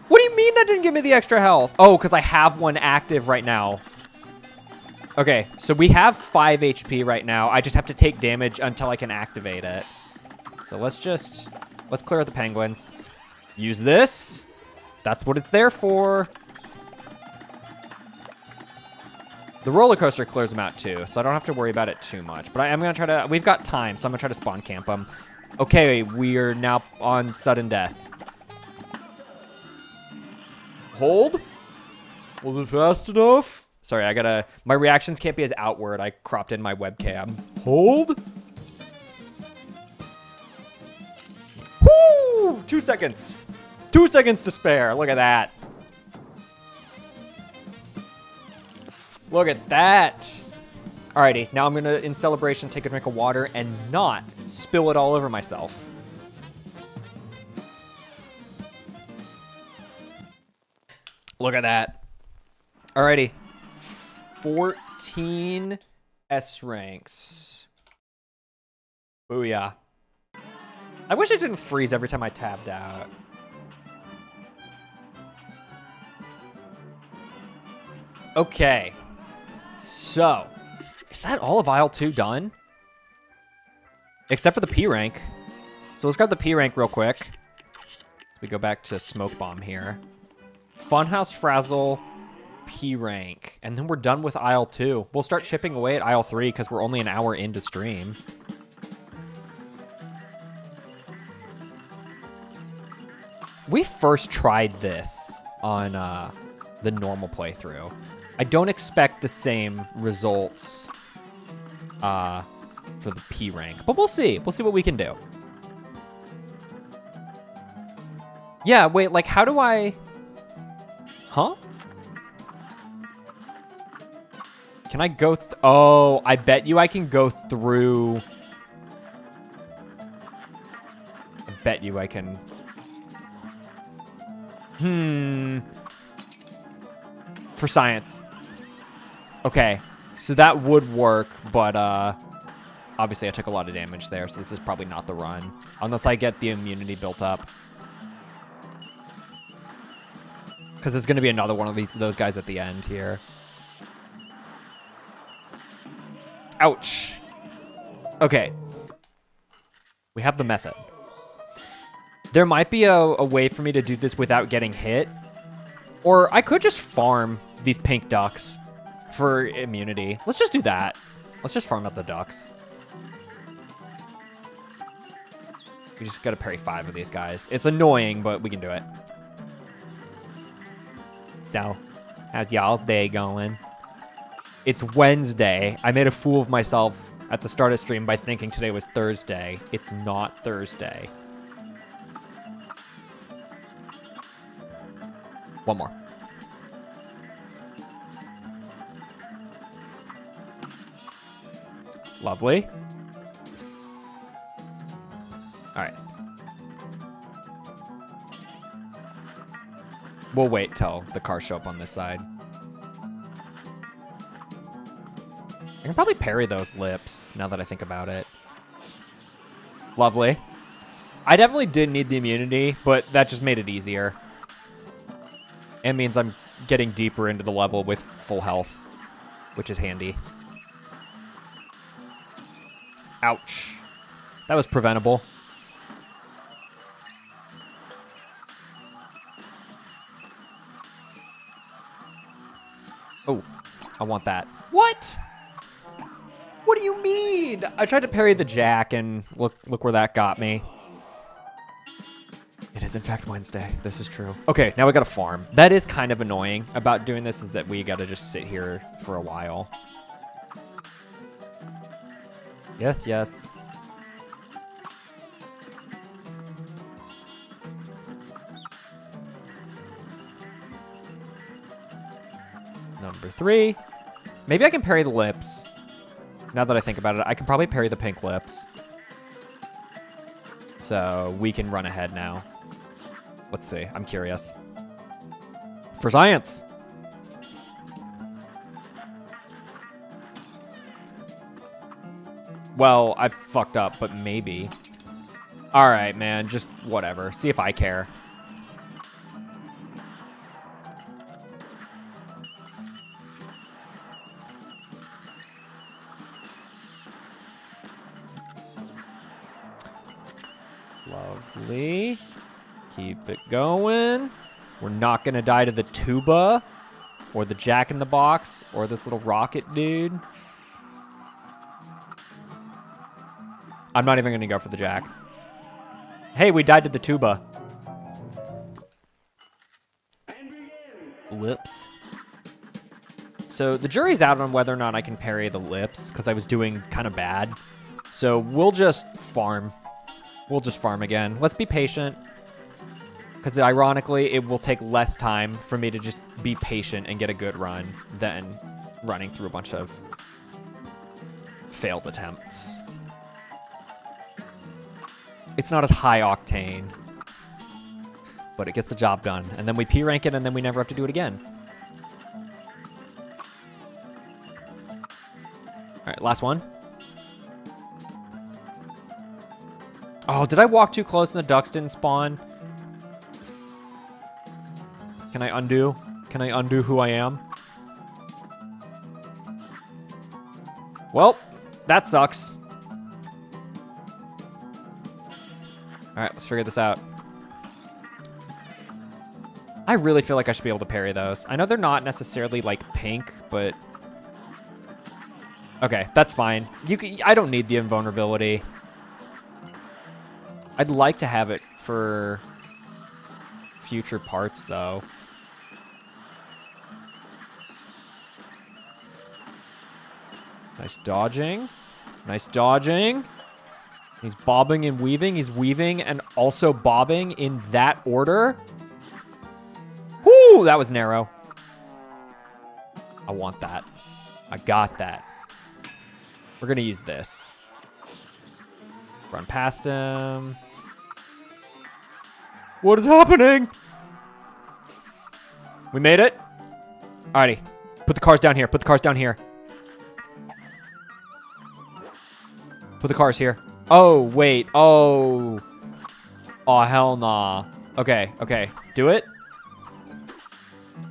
A: What do you mean that didn't give me the extra health? Oh, because I have one active right now. Okay, so we have 5 HP right now. I just have to take damage until I can activate it. So let's clear out the penguins. Use this. That's what it's there for. The roller coaster clears them out too, so I don't have to worry about it too much. But I'm going to try to... We've got time, so I'm going to try to spawn camp them. Okay, we are now on sudden death. Hold. Was it fast enough? Sorry, I gotta... My reactions can't be as outward. I cropped in my webcam. Hold. Woo! 2 seconds. 2 seconds to spare. Look at that. Look at that. Alrighty, now I'm gonna, in celebration, take a drink of water and not spill it all over myself. Look at that. Alrighty. 14 S ranks. Booyah. I wish it didn't freeze every time I tabbed out. Okay. So, is that all of Isle 2 done? Except for the P rank. So let's grab the P rank real quick. We go back to Smoke Bomb here. Funhouse Frazzle, P rank. And then we're done with Isle 2. We'll start chipping away at Isle 3 because we're only an hour into stream. We first tried this on the normal playthrough. I don't expect the same results for the P rank, but we'll see. We'll see what we can do. Yeah, wait, like, how do I... Huh? Can I go... Oh, I bet you I can go through... I bet you I can... For science. Okay, so that would work, but obviously I took a lot of damage there, so this is probably not the run. Unless I get the immunity built up. Because there's going to be another one of those guys at the end here. Ouch. Okay. We have the method. There might be a way for me to do this without getting hit. Or I could just farm these pink ducks for immunity. Let's just do that. Let's just farm up the ducks. We just got to parry 5 of these guys. It's annoying, but we can do it. So, how's y'all's day going? It's Wednesday. I made a fool of myself at the start of stream by thinking today was Thursday. It's not Thursday. One more. Lovely. All right. We'll wait till the cars show up on this side. I can probably parry those lips, now that I think about it. Lovely. I definitely did need the immunity, but that just made it easier. And means I'm getting deeper into the level with full health, which is handy. Ouch. That was preventable. Oh, I want that. What? What do you mean? I tried to parry the jack, and look where that got me. It is, in fact, Wednesday. This is true. Okay, now we gotta farm. That is kind of annoying about doing this, is that we gotta just sit here for a while. Yes, yes. Number 3. Maybe I can parry the lips. Now that I think about it, I can probably parry the pink lips. So we can run ahead now. Let's see. I'm curious. For science. Well, I fucked up, but maybe. All right, man. Just whatever. See if I care. Lovely. Keep it going. We're not going to die to the tuba or the jack in the box or this little rocket dude. I'm not even going to go for the jack. Hey, we died to the tuba. Whoops. So the jury's out on whether or not I can parry the lips because I was doing kind of bad. So we'll just farm. We'll just farm again. Let's be patient. Because ironically, it will take less time for me to just be patient and get a good run than running through a bunch of failed attempts. It's not as high octane, but it gets the job done. And then we P rank it, and then we never have to do it again. All right, last one. Oh, did I walk too close and the ducks didn't spawn? Can I undo? Can I undo who I am? Well, that sucks. All right, let's figure this out. I really feel like I should be able to parry those. I know they're not necessarily like pink, but okay, that's fine. I don't need the invulnerability. I'd like to have it for future parts, though. Nice dodging. Nice dodging. He's bobbing and weaving. He's weaving and also bobbing in that order. Whoo, that was narrow. I want that. I got that. We're going to use this. Run past him. What is happening? We made it. Alrighty. Put the cars down here. Put the cars down here. Put the cars here. Oh, wait. Oh. Oh, hell nah. Okay, okay. Do it.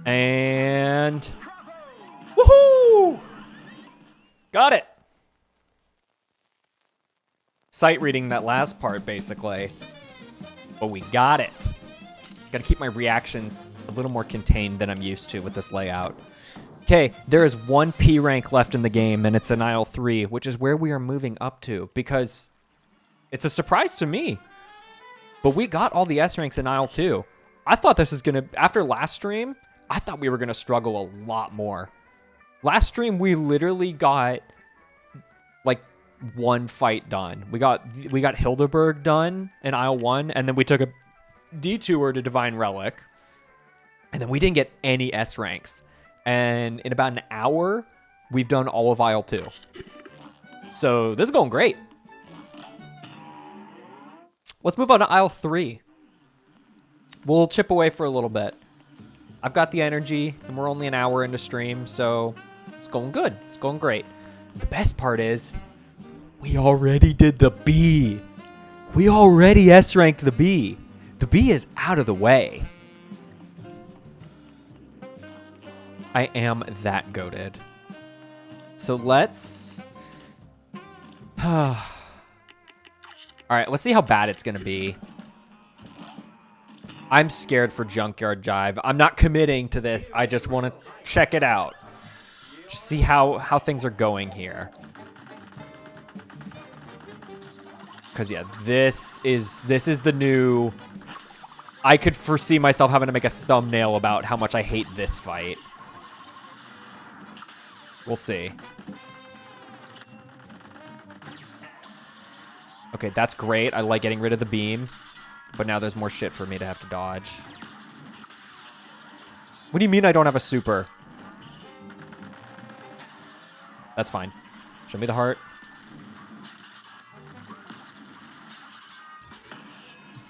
A: And... woohoo! Got it. Sight reading that last part, basically. But we got it. Gotta keep my reactions a little more contained than I'm used to with this layout. Okay, there is one P rank left in the game, and it's in Isle 3, which is where we are moving up to, because it's a surprise to me. But we got all the S ranks in Isle 2. I thought this was gonna, after last stream, I thought we were gonna struggle a lot more. Last stream, we literally got, like, one fight done. We got Hildeberg done in Isle 1, and then we took a detour to Divine Relic, and then we didn't get any S ranks. And in about an hour, we've done all of Isle 2. So this is going great. Let's move on to Isle 3. We'll chip away for a little bit. I've got the energy, and we're only an hour into stream, so it's going good. It's going great. The best part is, we already did the B. We already S-ranked the B. The B is out of the way. I am that goated. So let's... all right, let's see how bad it's going to be. I'm scared for Junkyard Jive. I'm not committing to this. I just want to check it out. Just see how things are going here. Because, yeah, this is the new... I could foresee myself having to make a thumbnail about how much I hate this fight. We'll see. Okay, that's great. I like getting rid of the beam. But now there's more shit for me to have to dodge. What do you mean I don't have a super? That's fine. Show me the heart.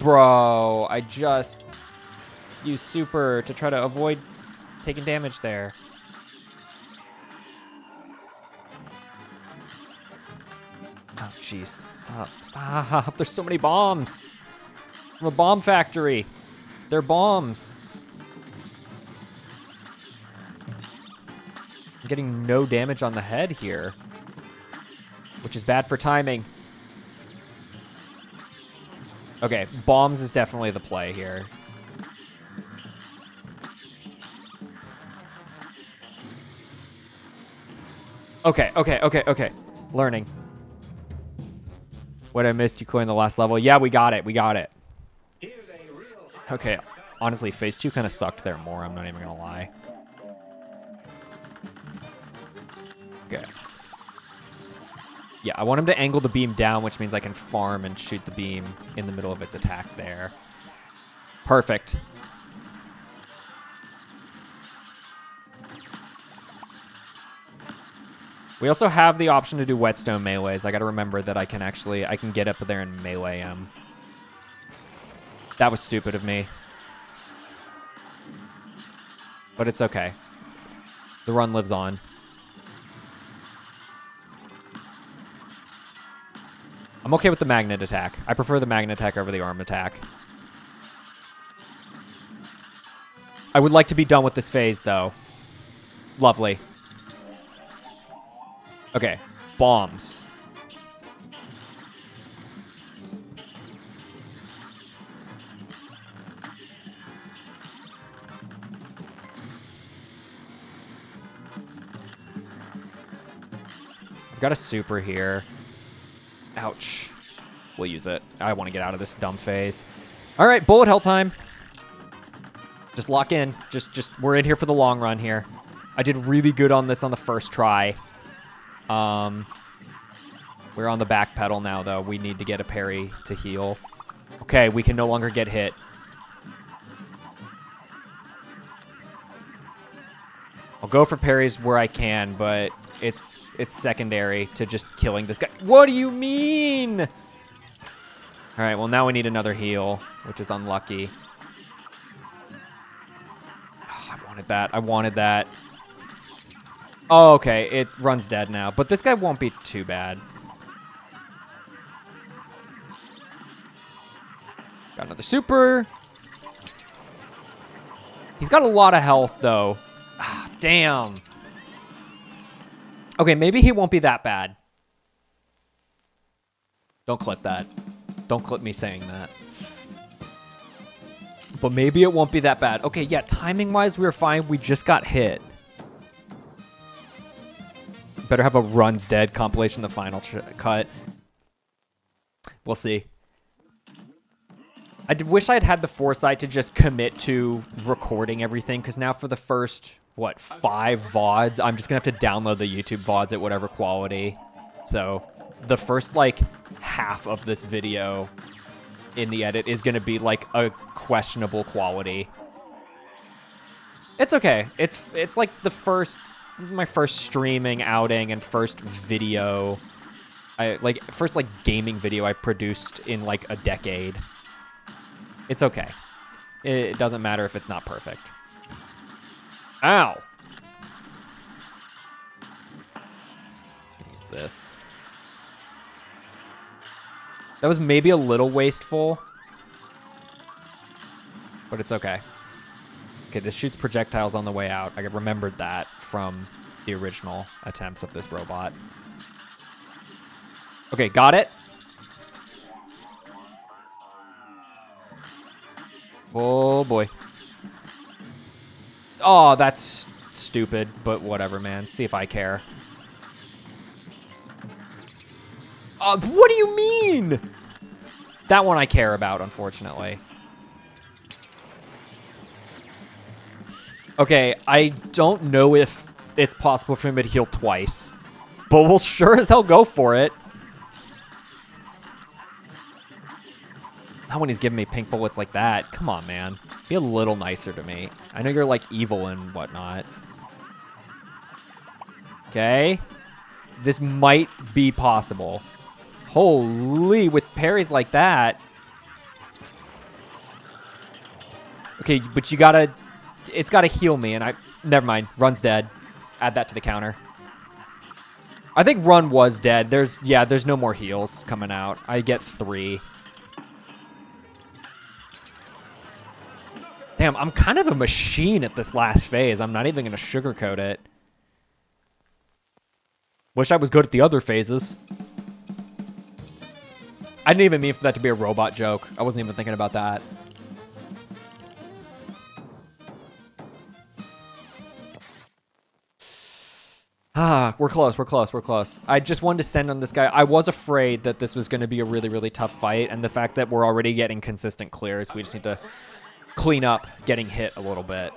A: Bro, I just used super to try to avoid taking damage there. Oh, jeez. Stop. Stop. There's so many bombs. I'm a bomb factory. They're bombs. I'm getting no damage on the head here, which is bad for timing. Okay, bombs is definitely the play here. Okay. Learning. What I missed, you coined the last level. Yeah, we got it. We got it. Okay, honestly, phase 2 kind of sucked there more. I'm not even going to lie. Okay. Yeah, I want him to angle the beam down, which means I can farm and shoot the beam in the middle of its attack there. Perfect. We also have the option to do whetstone melees. I got to remember that I can get up there and melee him. That was stupid of me. But it's okay. The run lives on. I'm okay with the magnet attack. I prefer the magnet attack over the arm attack. I would like to be done with this phase, though. Lovely. Okay, bombs. We've got a super here. Ouch. We'll use it. I want to get out of this dumb phase. All right, bullet hell time. Just lock in. Just we're in here for the long run here. I did really good on this on the first try. We're on the back pedal now, though. We need to get a parry to heal. Okay, we can no longer get hit. I'll go for parries where I can, but it's secondary to just killing this guy. What do you mean? All right, well, now we need another heal, which is unlucky. Oh, I wanted that. I wanted that. Oh, okay. It runs dead now, but this guy won't be too bad. Got another super. He's got a lot of health, though. Ah, damn. Okay, maybe he won't be that bad. Don't clip that. Don't clip me saying that. But maybe it won't be that bad. Okay, yeah, timing-wise, we were fine. We just got hit. Better have a runs dead compilation, the final cut. We'll see. I wish I'd had the foresight to just commit to recording everything, because now for the first, what, 5 VODs, I'm just going to have to download the YouTube VODs at whatever quality. So the first, like, half of this video in the edit is going to be, like, a questionable quality. It's okay. It's like the first, my first streaming outing and first video, first, like, gaming video I produced in, like, a decade. It's okay. It doesn't matter if it's not perfect. Ow! Use this. That was maybe a little wasteful, but it's okay. Okay, this shoots projectiles on the way out. I remembered that from the original attempts of this robot. Okay, got it. Oh, boy. Oh, that's stupid, but whatever, man. See if I care. What do you mean? That one I care about, unfortunately. Okay, I don't know if it's possible for him to heal twice, but we'll sure as hell go for it. Not when he's giving me pink bullets like that. Come on, man. Be a little nicer to me. I know you're, like, evil and whatnot. Okay. This might be possible. Holy, with parries like that. Okay, but you gotta... It's gotta heal me, and I... Never mind. Run's dead. Add that to the counter. I think Run was dead. There's no more heals coming out. I get 3. Damn, I'm kind of a machine at this last phase. I'm not even going to sugarcoat it. Wish I was good at the other phases. I didn't even mean for that to be a robot joke. I wasn't even thinking about that. Ah, we're close, we're close, we're close. I just wanted to send on this guy. I was afraid that this was going to be a really, really tough fight, and the fact that we're already getting consistent clears, we just need to clean up getting hit a little bit,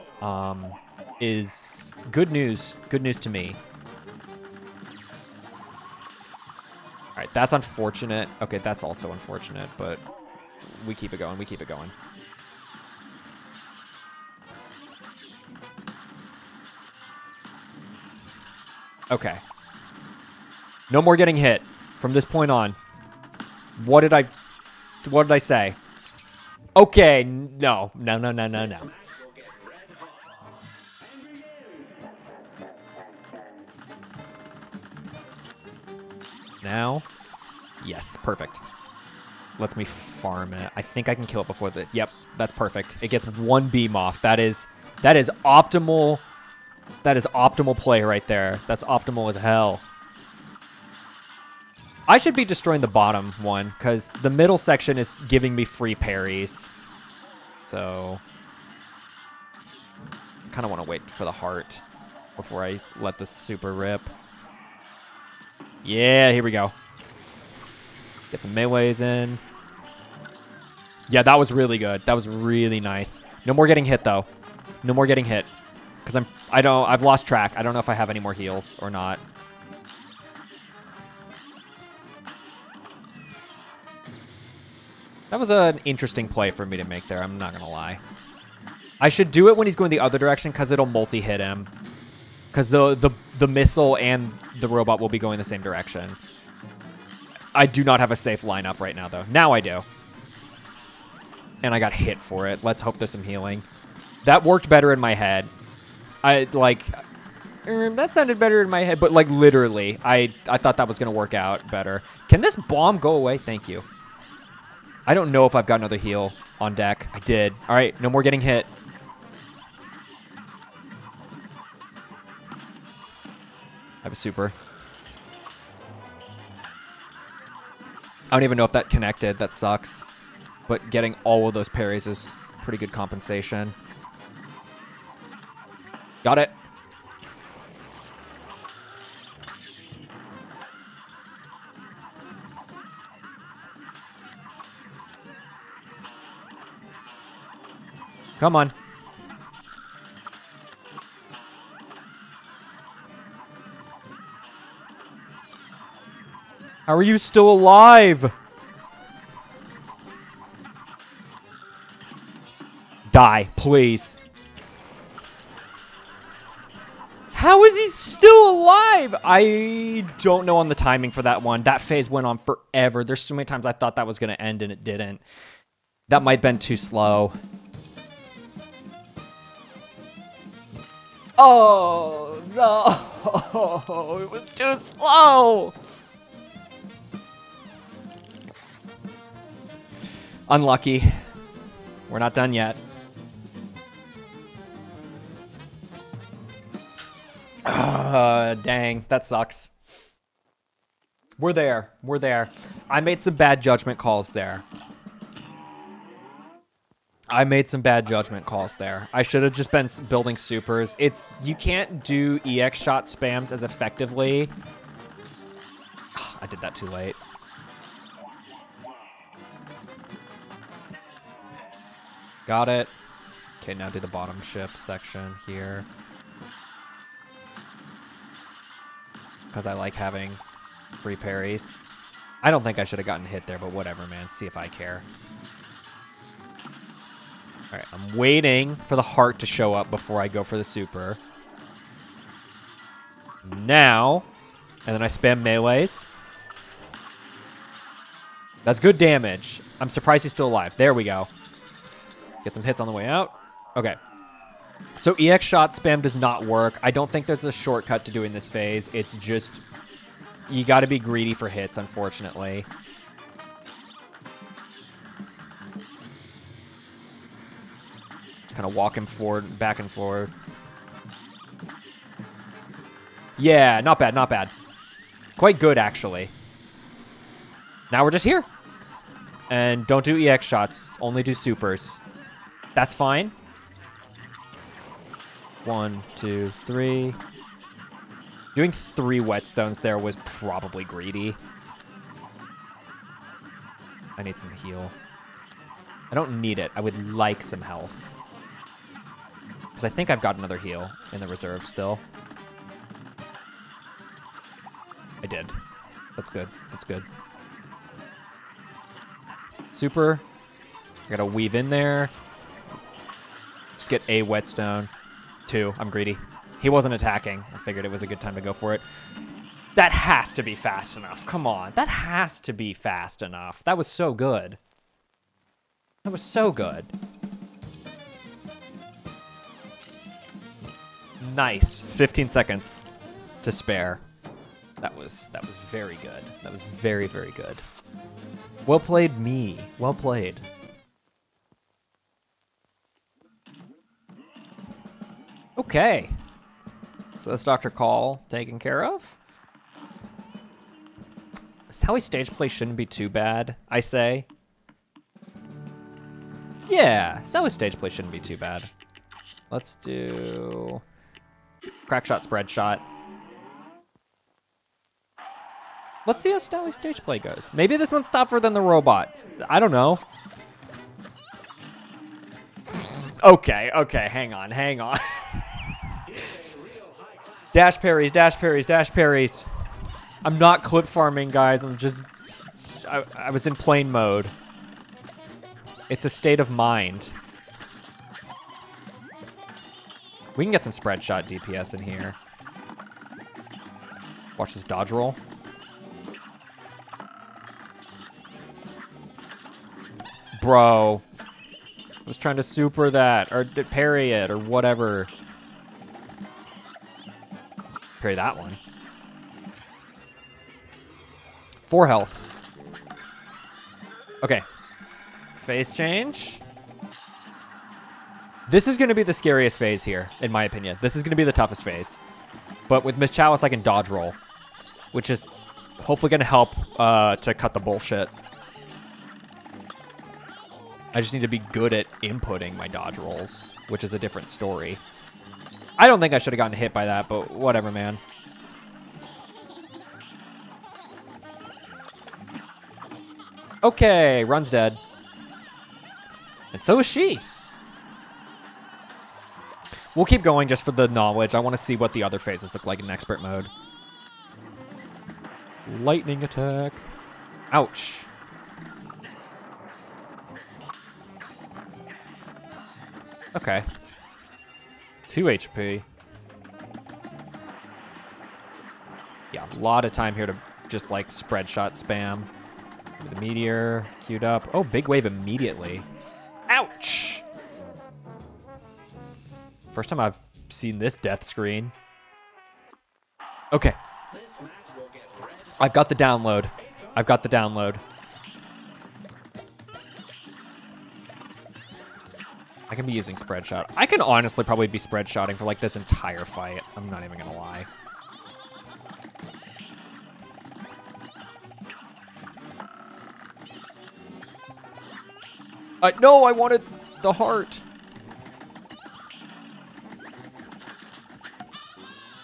A: is good news. Good news to me. All right, that's unfortunate. Okay, that's also unfortunate, but we keep it going. We keep it going. Okay. No more getting hit from this point on. What did I say? Okay, no. Now? Yes, perfect. Lets me farm it. I think I can kill it before the... Yep, that's perfect. It gets 1 beam off. That is optimal. That is optimal play right there. That's optimal as hell. I should be destroying the bottom one, because the middle section is giving me free parries. So... I kind of want to wait for the heart before I let the super rip. Yeah, here we go. Get some melees in. Yeah, that was really good. That was really nice. No more getting hit, though. No more getting hit. Because I've lost track. I don't know if I have any more heals or not. That was an interesting play for me to make there. I'm not going to lie. I should do it when he's going the other direction because it'll multi-hit him. Because the missile and the robot will be going the same direction. I do not have a safe lineup right now, though. Now I do. And I got hit for it. Let's hope there's some healing. That worked better in my head. That sounded better in my head, but like literally, I thought that was going to work out better. Can this bomb go away? Thank you. I don't know if I've got another heal on deck. I did. All right, no more getting hit. I have a super. I don't even know if that connected. That sucks. But getting all of those parries is pretty good compensation. Got it. Come on. How are you still alive? Die, please. How is he still alive? I don't know on the timing for that one. That phase went on forever. There's so many times I thought that was going to end and it didn't. That might have been too slow. Oh, no. It was too slow. Unlucky. We're not done yet. Dang, that sucks. We're there. We're there. I made some bad judgment calls there. I should have just been building supers. You can't do EX shot spams as effectively. I did that too late. Got it. Okay, now do the bottom ship section here. Because I like having free parries. I don't think I should have gotten hit there, but whatever, man. See if I care. All right, I'm waiting for the heart to show up before I go for the super. Now, and then I spam melees. That's good damage. I'm surprised he's still alive. There we go. Get some hits on the way out. Okay. So EX shot spam does not work. I don't think there's a shortcut to doing this phase. It's just, you got to be greedy for hits, unfortunately. Just kind of walking forward, back and forth. Yeah, not bad, not bad. Quite good, actually. Now we're just here. And don't do EX shots, only do supers. That's fine. 1, 2, 3. Doing 3 whetstones there was probably greedy. I need some heal. I don't need it. I would like some health. Because I think I've got another heal in the reserve still. I did. That's good. That's good. Super. I gotta weave in there. Just get a whetstone. 2. I'm greedy. He wasn't attacking. I figured it was a good time to go for it. That has to be fast enough. Come on. That has to be fast enough. That was so good. That was so good. Nice. 15 seconds to spare. That was very good. That was very, very good. Well played, me. Well played. Okay. So that's Dr. Call taken care of. Sally's stage play shouldn't be too bad, I say. Yeah, Sally's stage play shouldn't be too bad. Let's do crack shot, spread shot. Let's see how Stally stage play goes. Maybe this one's tougher than the robots. I don't know. Okay, hang on. Dash parries, dash parries, dash parries. I'm not clip farming, guys. I'm just... I was in plane mode. It's a state of mind. We can get some spread shot DPS in here. Watch this dodge roll. Bro. I was trying to super that, or parry it, or whatever. Parry that one. 4 health. Okay. Phase change. This is going to be the scariest phase here, in my opinion. This is going to be the toughest phase. But with Miss Chalice, I can dodge roll, which is hopefully going to help to cut the bullshit. I just need to be good at inputting my dodge rolls, which is a different story. I don't think I should have gotten hit by that, but whatever, man. Okay, Run's dead. And so is she. We'll keep going just for the knowledge. I want to see what the other phases look like in expert mode. Lightning attack. Ouch. Okay. 2 HP. Yeah, a lot of time here to just like spread shot spam. The meteor queued up. Oh, big wave immediately. Ouch! First time I've seen this death screen. Okay. I've got the download. I can be using spread shot. I can honestly probably be spread shotting for like this entire fight. I'm not even gonna lie. No, I wanted the heart.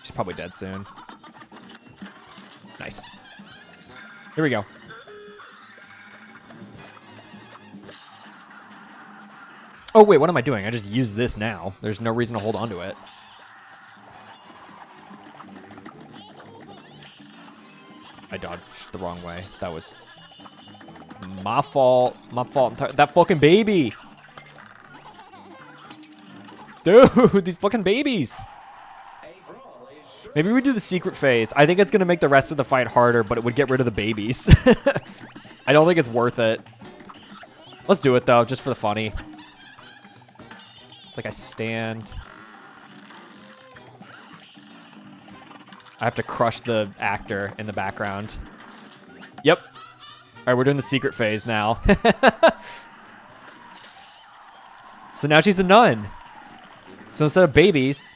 A: She's probably dead soon. Nice. Here we go. Oh, wait, what am I doing? I just use this now. There's no reason to hold on to it. I dodged the wrong way. That was my fault. My fault. That fucking baby. Dude, these fucking babies. Maybe we do the secret phase. I think it's going to make the rest of the fight harder, but it would get rid of the babies. I don't think it's worth it. Let's do it, though, just for the funny. It's like I stand. I have to crush the actor in the background. Yep. All right, we're doing the secret phase now. So now she's a nun. So instead of babies...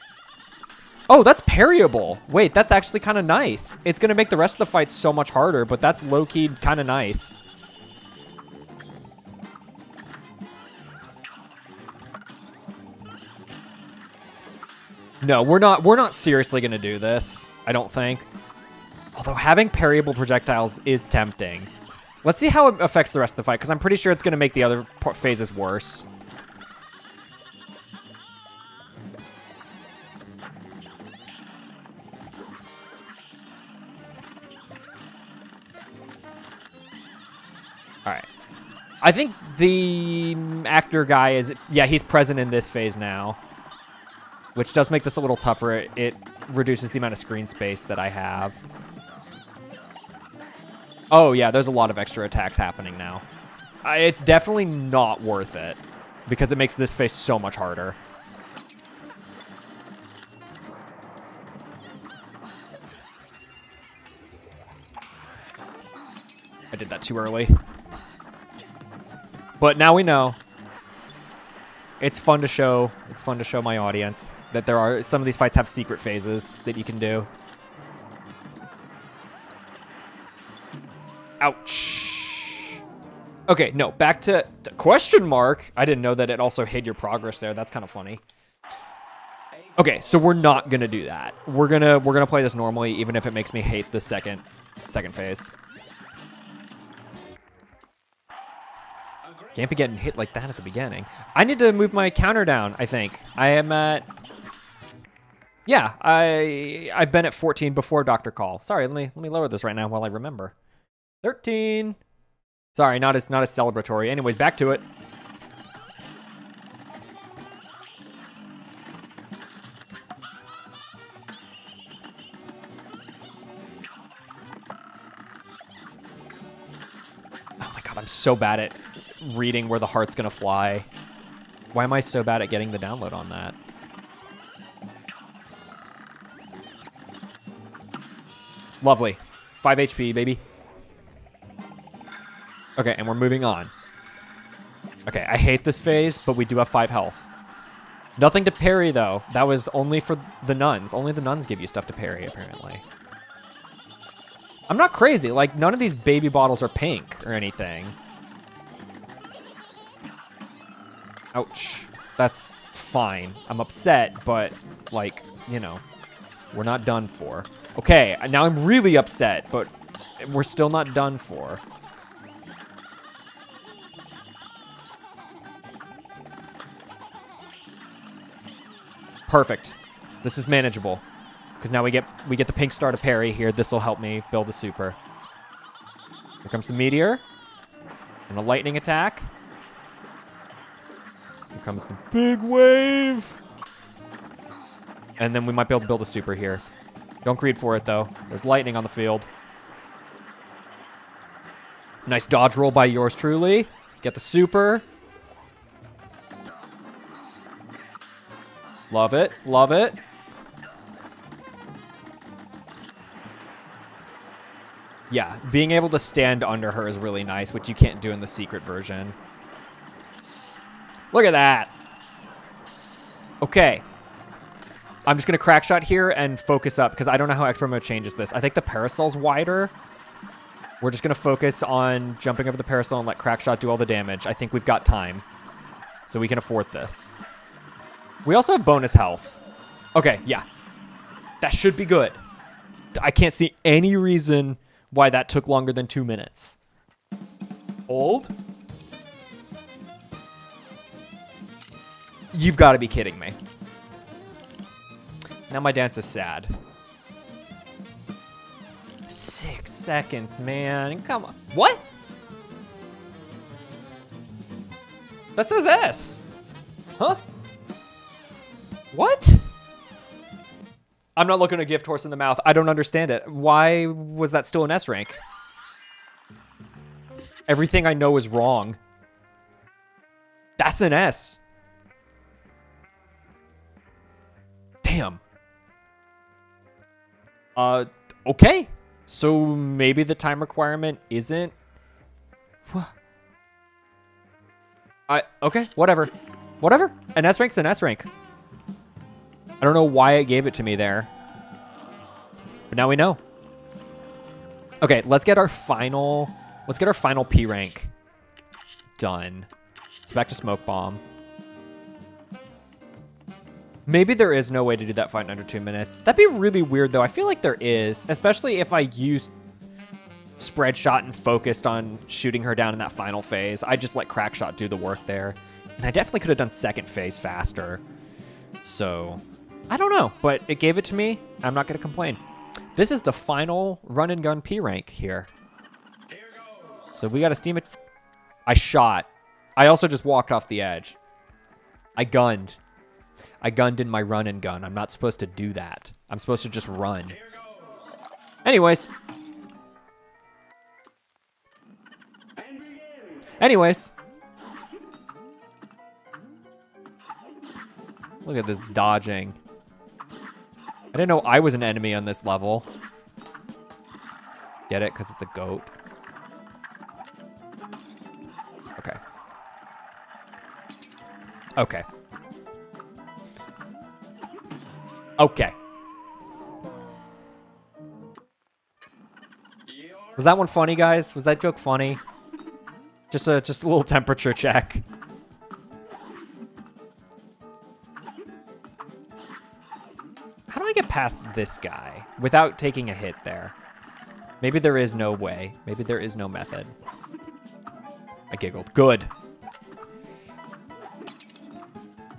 A: Oh, that's parryable. Wait, that's actually kind of nice. It's going to make the rest of the fight so much harder, but that's low-key kind of nice. No, we're not seriously going to do this, I don't think. Although having parryable projectiles is tempting. Let's see how it affects the rest of the fight, because I'm pretty sure it's going to make the other phases worse. All right. I think the actor guy is... Yeah, he's present in this phase now. Which does make this a little tougher. It reduces the amount of screen space that I have. Oh, yeah, there's a lot of extra attacks happening now. It's definitely not worth it. Because it makes this phase so much harder. I did that too early. But now we know. It's fun to show. It's fun to show my audience that there are some of these fights have secret phases that you can do. Ouch. Okay, no, back to question mark. I didn't know that it also hid your progress there. That's kind of funny. Okay, so we're not gonna do that. We're gonna play this normally, even if it makes me hate the second phase. Can't be getting hit like that at the beginning. I need to move my counter down, I think. I am at... Yeah, I've been at 14 before Dr. Call. Sorry, let me lower this right now while I remember. 13. Sorry, not as celebratory. Anyways, back to it. Oh my god, I'm so bad at reading where the heart's gonna fly. Why am I so bad at getting the download on that? Lovely. 5 HP, baby. Okay, and we're moving on. Okay, I hate this phase, but we do have 5 health. Nothing to parry, though. That was only for the nuns. Only the nuns give you stuff to parry, apparently. I'm not crazy. Like, none of these baby bottles are pink or anything. Ouch. That's fine. I'm upset, but, like, you know, we're not done for. Okay, now I'm really upset, but we're still not done for. Perfect. This is manageable. Because now we get the pink star to parry here. This will help me build a super. Here comes the meteor. And a lightning attack. Here comes the big wave. And then we might be able to build a super here. Don't greed for it, though. There's lightning on the field. Nice dodge roll by yours truly. Get the super. Love it. Love it. Yeah, being able to stand under her is really nice, which you can't do in the secret version. Look at that. Okay. I'm just going to crack shot here and focus up because I don't know how expert mode changes this. I think the parasol's wider. We're just going to focus on jumping over the parasol and let crack shot do all the damage. I think we've got time. So we can afford this. We also have bonus health. Okay, yeah. That should be good. I can't see any reason why that took longer than 2 minutes. Hold. You've got to be kidding me. Now my dance is sad. 6 seconds, man. Come on. What? That says S. Huh? What? I'm not looking a gift horse in the mouth. I don't understand it. Why was that still an S rank? Everything I know is wrong. That's an S. Damn. Okay. So maybe the time requirement isn't... Okay, whatever. Whatever. An S rank's an S rank. I don't know why it gave it to me there. But now we know. Okay, let's get our final P rank done. So back to Smoke Bomb. Maybe there is no way to do that fight in under 2 minutes. That'd be really weird, though. I feel like there is, especially if I used Spread Shot and focused on shooting her down in that final phase. I just let Crack Shot do the work there. And I definitely could have done second phase faster. So, I don't know, but it gave it to me. I'm not going to complain. This is the final run and gun P rank here. So we got to steam it. I shot. I also just walked off the edge. I gunned. I gunned in my run and gun. I'm not supposed to do that. I'm supposed to just run. Anyways. Look at this dodging. I didn't know I was an enemy on this level. Get it? Because it's a goat. Okay. Okay. Okay. Was that one funny, guys? Was that joke funny? Just a little temperature check. How do I get past this guy without taking a hit there? Maybe there is no way. Maybe there is no method. I giggled. Good.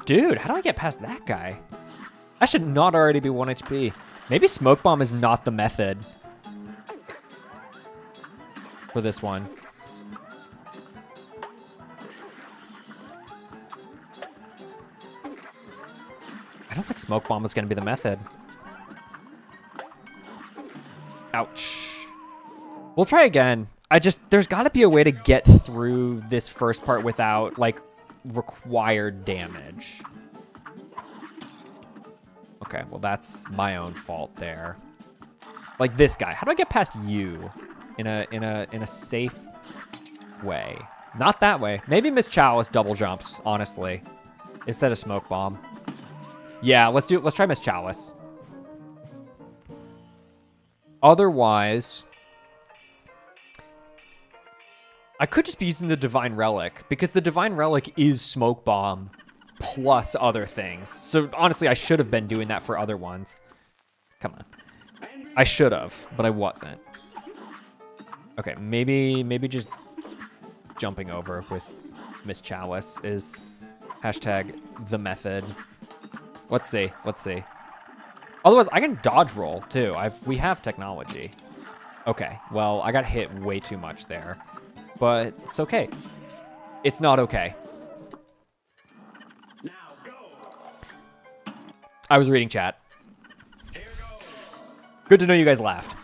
A: Dude, how do I get past that guy? I should not already be 1 HP. Maybe Smoke Bomb is not the method for this one. I don't think Smoke Bomb is going to be the method. Ouch. We'll try again. There's got to be a way to get through this first part without, like, required damage. Okay, well, that's my own fault there. Like this guy. How do I get past you in a safe way? Not that way. Maybe Miss Chalice double jumps, honestly, instead of Smoke Bomb. Yeah, let's try Miss Chalice. Otherwise, I could just be using the Divine Relic, because the Divine Relic is Smoke Bomb plus other things. So honestly, I should have been doing that for other ones. Come on. I should have, but I wasn't. Okay, maybe just jumping over with Miss Chalice is hashtag the method. Let's see. Otherwise, I can dodge roll too. We have technology. Okay, well, I got hit way too much there. But it's okay. It's not okay. Now go. I was reading chat. Good to know you guys laughed.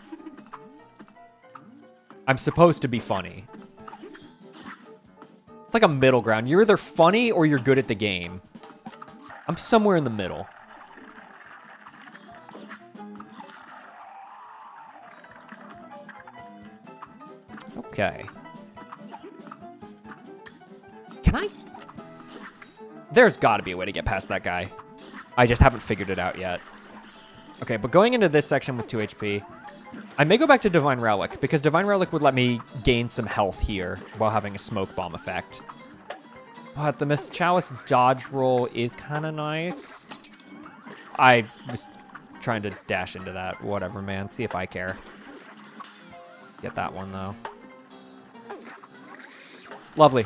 A: I'm supposed to be funny. It's like a middle ground. You're either funny or you're good at the game. I'm somewhere in the middle. Okay. Can I? There's got to be a way to get past that guy. I just haven't figured it out yet. Okay, but going into this section with 2 HP, I may go back to Divine Relic, because Divine Relic would let me gain some health here while having a Smoke Bomb effect. But the Miss Chalice dodge roll is kind of nice. I was trying to dash into that. Whatever, man. See if I care. Get that one, though. Lovely.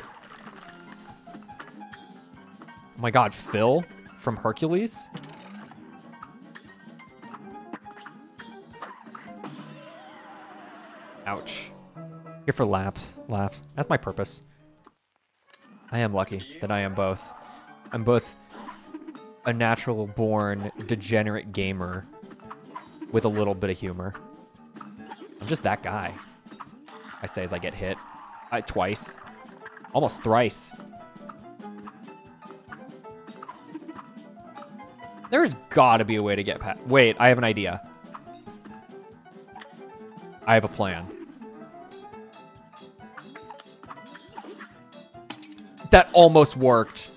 A: Oh my god, Phil from Hercules? Ouch. Here for laughs. That's my purpose. I am lucky that I am both. I'm both a natural-born degenerate gamer with a little bit of humor. I'm just that guy. I say as I get hit. Twice. Almost thrice. There's gotta be a way to get past. Wait, I have an idea. I have a plan. That almost worked.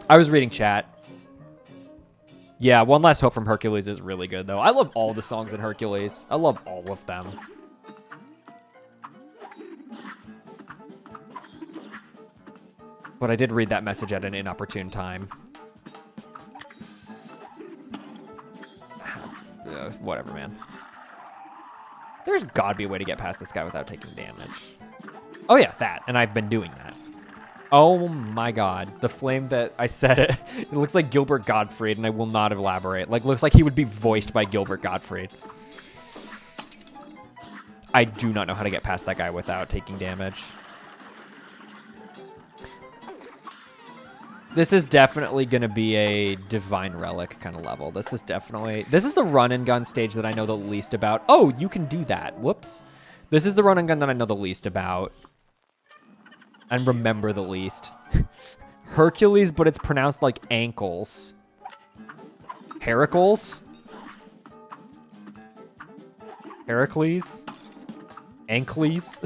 A: I was reading chat. Yeah, One Last Hope from Hercules is really good, though. I love all the songs in Hercules. I love all of them. But I did read that message at an inopportune time. Whatever, man. There's gotta be a way to get past this guy without taking damage. Oh yeah, that. And I've been doing that. Oh my god. The flame that I said it. It looks like Gilbert Gottfried, and I will not elaborate. Like, looks like he would be voiced by Gilbert Gottfried. I do not know how to get past that guy without taking damage. This is definitely going to be a Divine Relic kind of level. This is the run and gun stage that I know the least about. Oh, you can do that. Whoops. This is the run and gun that I know the least about. And remember the least. Hercules, but it's pronounced like ankles. Heracles? Heracles? Ankles?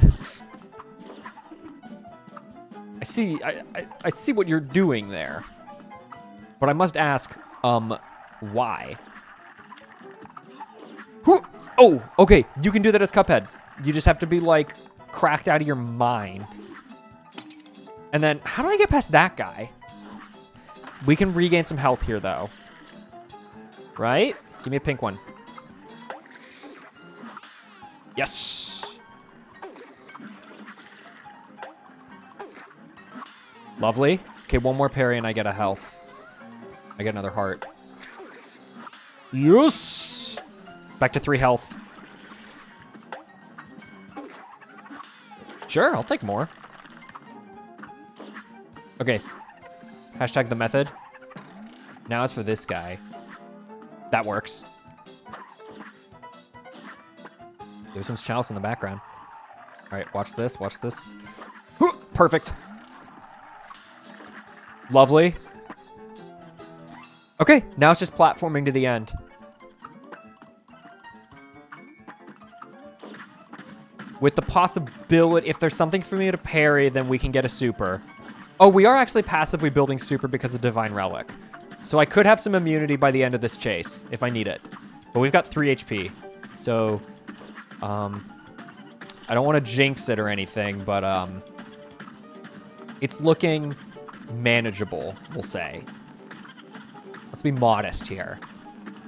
A: I see what you're doing there. But I must ask, why? Oh, okay, you can do that as Cuphead. You just have to be, like, cracked out of your mind. And then, how do I get past that guy? We can regain some health here, though. Right? Give me a pink one. Yes! Lovely. Okay, one more parry and I get a health. I get another heart. Yes! Back to 3 health. Sure, I'll take more. Okay. Hashtag the method. Now it's for this guy. That works. There's some chalice in the background. All right, watch this, watch this. Perfect. Lovely. Okay, now it's just platforming to the end. With the possibility, if there's something for me to parry, then we can get a super. Oh, we are actually passively building super because of Divine Relic. So I could have some immunity by the end of this chase, if I need it. But we've got 3 HP. So, I don't want to jinx it or anything, but, it's looking manageable, we'll say. Let's be modest here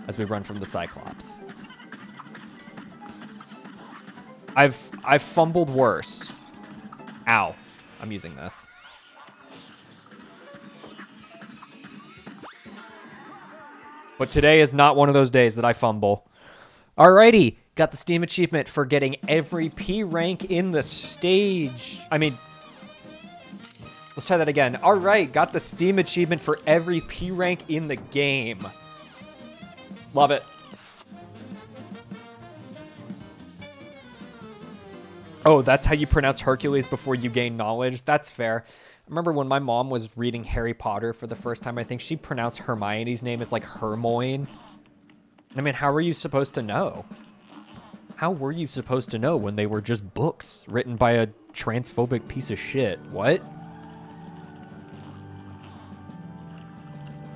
A: as we run from the Cyclops. I've fumbled worse. Ow. I'm using this. But today is not one of those days that I fumble. Alrighty. Got the Steam achievement for getting every P rank in the stage. I mean, let's try that again. All right, got the Steam achievement for every P rank in the game. Love it. Oh, that's how you pronounce Hercules before you gain knowledge? That's fair. I remember when my mom was reading Harry Potter for the first time, I think she pronounced Hermione's name as like Hermione. I mean, how were you supposed to know? How were you supposed to know when they were just books written by a transphobic piece of shit? What?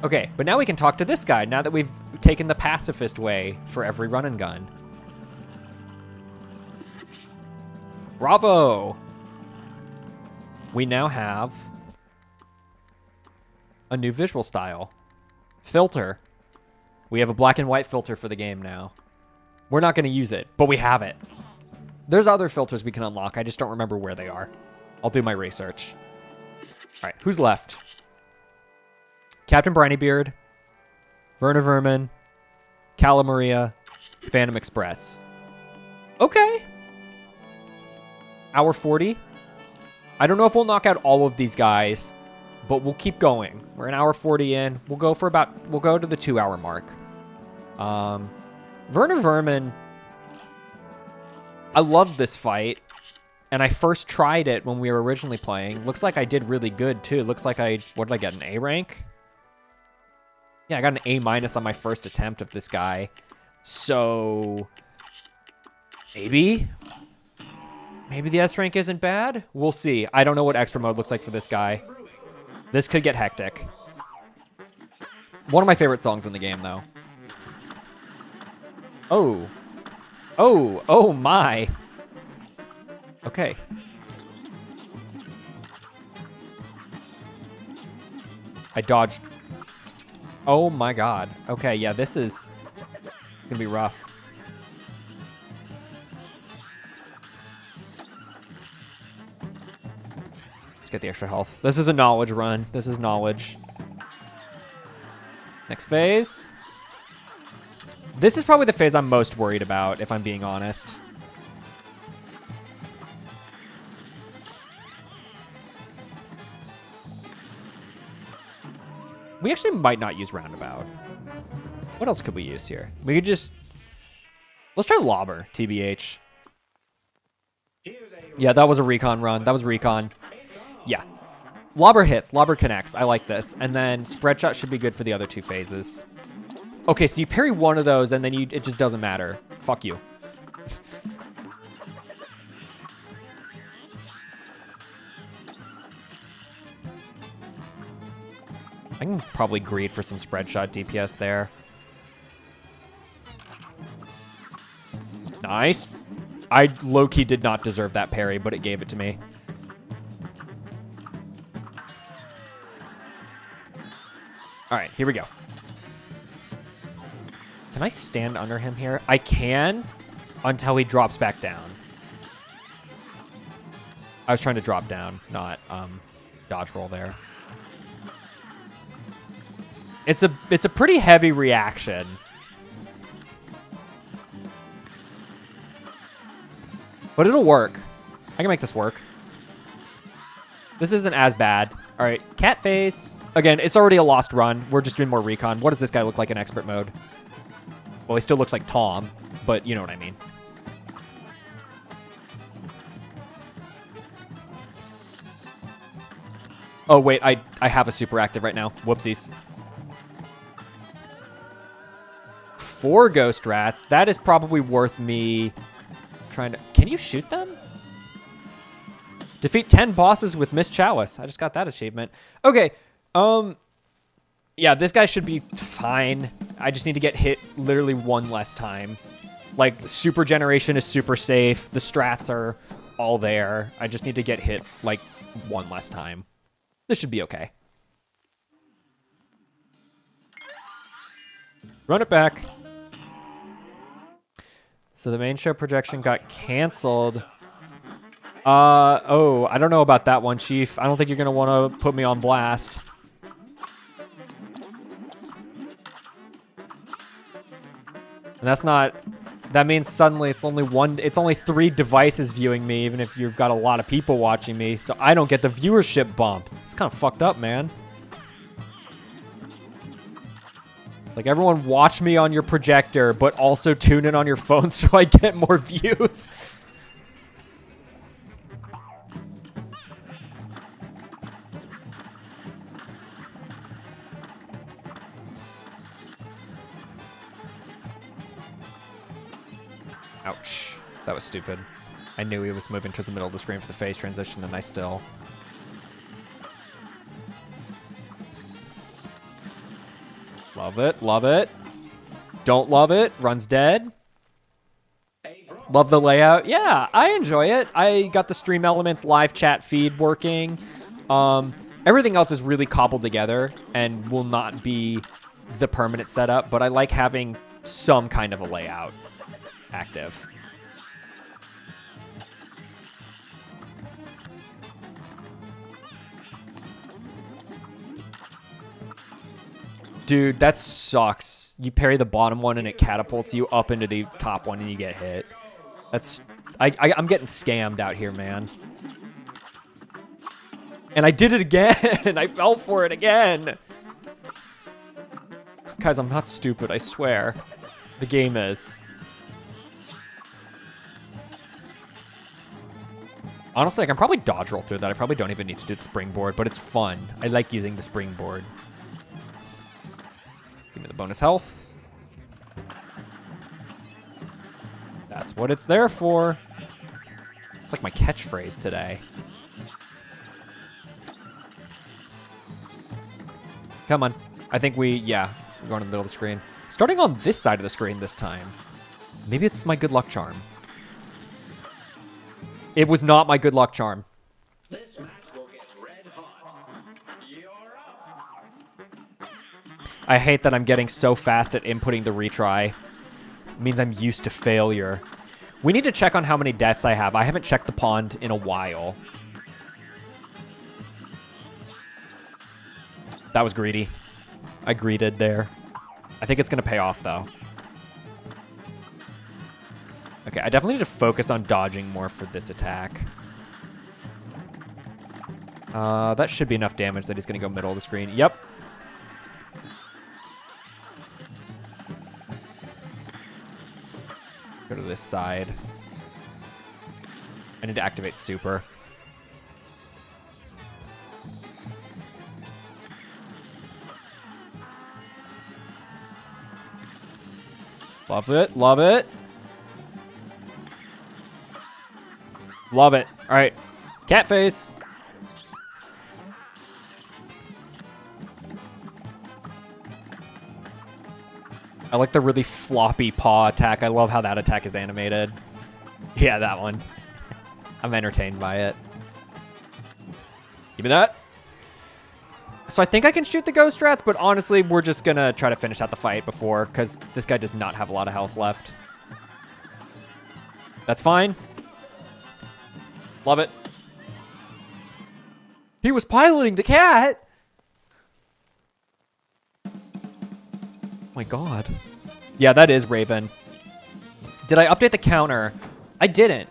A: Okay, but now we can talk to this guy, now that we've taken the pacifist way for every run and gun. Bravo! We now have a new visual style. Filter. We have a black and white filter for the game now. We're not going to use it, but we have it. There's other filters we can unlock. I just don't remember where they are. I'll do my research. All right, who's left? Captain Brinybeard, Werner Vermin, Cala Maria, Phantom Express. Okay. Hour 40. I don't know if we'll knock out all of these guys, but we'll keep going. We're an hour 40 in. We'll go to the 2-hour mark. Werner Vermin, I love this fight, and I first tried it when we were originally playing. Looks like I did really good, too. Looks like what did I get, an A rank? Yeah, I got an A- on my first attempt of this guy. So, maybe the S rank isn't bad? We'll see. I don't know what extra mode looks like for this guy. This could get hectic. One of my favorite songs in the game, though. Oh. Oh, oh my. Okay. I dodged. Oh my god. Okay, yeah, this is gonna be rough. Let's get the extra health. This is a knowledge run. This is knowledge. Next phase. This is probably the phase I'm most worried about, if I'm being honest. We actually might not use Roundabout. What else could we use here? We could just... Let's try Lobber, TBH. Yeah, that was a recon run. That was recon. Yeah. Lobber hits. Lobber connects. I like this. And then Spread Shot should be good for the other 2 phases. Okay, so you parry one of those, and then it just doesn't matter. Fuck you. I can probably greed for some Spread Shot DPS there. Nice. I low-key did not deserve that parry, but it gave it to me. All right, here we go. Can I stand under him here? I can until he drops back down. I was trying to drop down, not dodge roll there. It's a pretty heavy reaction. But it'll work. I can make this work. This isn't as bad. All right, cat face. Again, it's already a lost run. We're just doing more recon. What does this guy look like in expert mode? Well, he still looks like Tom, but you know what I mean. Oh, wait, I have a super active right now. Whoopsies. 4 ghost rats. That is probably worth me trying to... Can you shoot them? Defeat 10 bosses with Miss Chalice. I just got that achievement. Okay. Yeah, this guy should be fine. I just need to get hit literally 1 less time. Like, super generation is super safe. The strats are all there. I just need to get hit, like, 1 less time. This should be okay. Run it back. So the main show projection got canceled. Oh, I don't know about that one, Chief. I don't think you're going to want to put me on blast. And that's not... That means suddenly it's only 3 devices viewing me, even if you've got a lot of people watching me, so I don't get the viewership bump. It's kind of fucked up, man. Like, everyone watch me on your projector, but also tune in on your phone so I get more views. Ouch. That was stupid. I knew he was moving to the middle of the screen for the phase transition, and I still... Love it, love it. Don't love it, runs dead. Love the layout. Yeah, I enjoy it. I got the stream elements, live chat feed working. Everything else is really cobbled together and will not be the permanent setup, but I like having some kind of a layout active. Dude, that sucks. You parry the bottom one and it catapults you up into the top one and you get hit. That's... I'm getting scammed out here, man. And I did it again! I fell for it again! Guys, I'm not stupid, I swear. The game is. Honestly, I can probably dodge roll through that. I probably don't even need to do the springboard, but it's fun. I like using the springboard. Give me the bonus health. That's what it's there for. It's like my catchphrase today. Come on. I think yeah, we're going to the middle of the screen. Starting on this side of the screen this time. Maybe it's my good luck charm. It was not my good luck charm. This match will get red hot. You're up. I hate that I'm getting so fast at inputting the retry. It means I'm used to failure. We need to check on how many deaths I have. I haven't checked the pond in a while. That was greedy. I greeted there. I think it's going to pay off, though. Okay, I definitely need to focus on dodging more for this attack. That should be enough damage that he's going to go middle of the screen. Yep. Go to this side. I need to activate super. Love it, love it. Love it. All right, cat face. I like the really floppy paw attack. I love how that attack is animated. Yeah, that one. I'm entertained by it. Give me that. So I think I can shoot the ghost rats, but honestly, we're just gonna try to finish out the fight before, because this guy does not have a lot of health left. That's fine. Love it. He was piloting the cat! My God. Yeah, that is Raven. Did I update the counter? I didn't.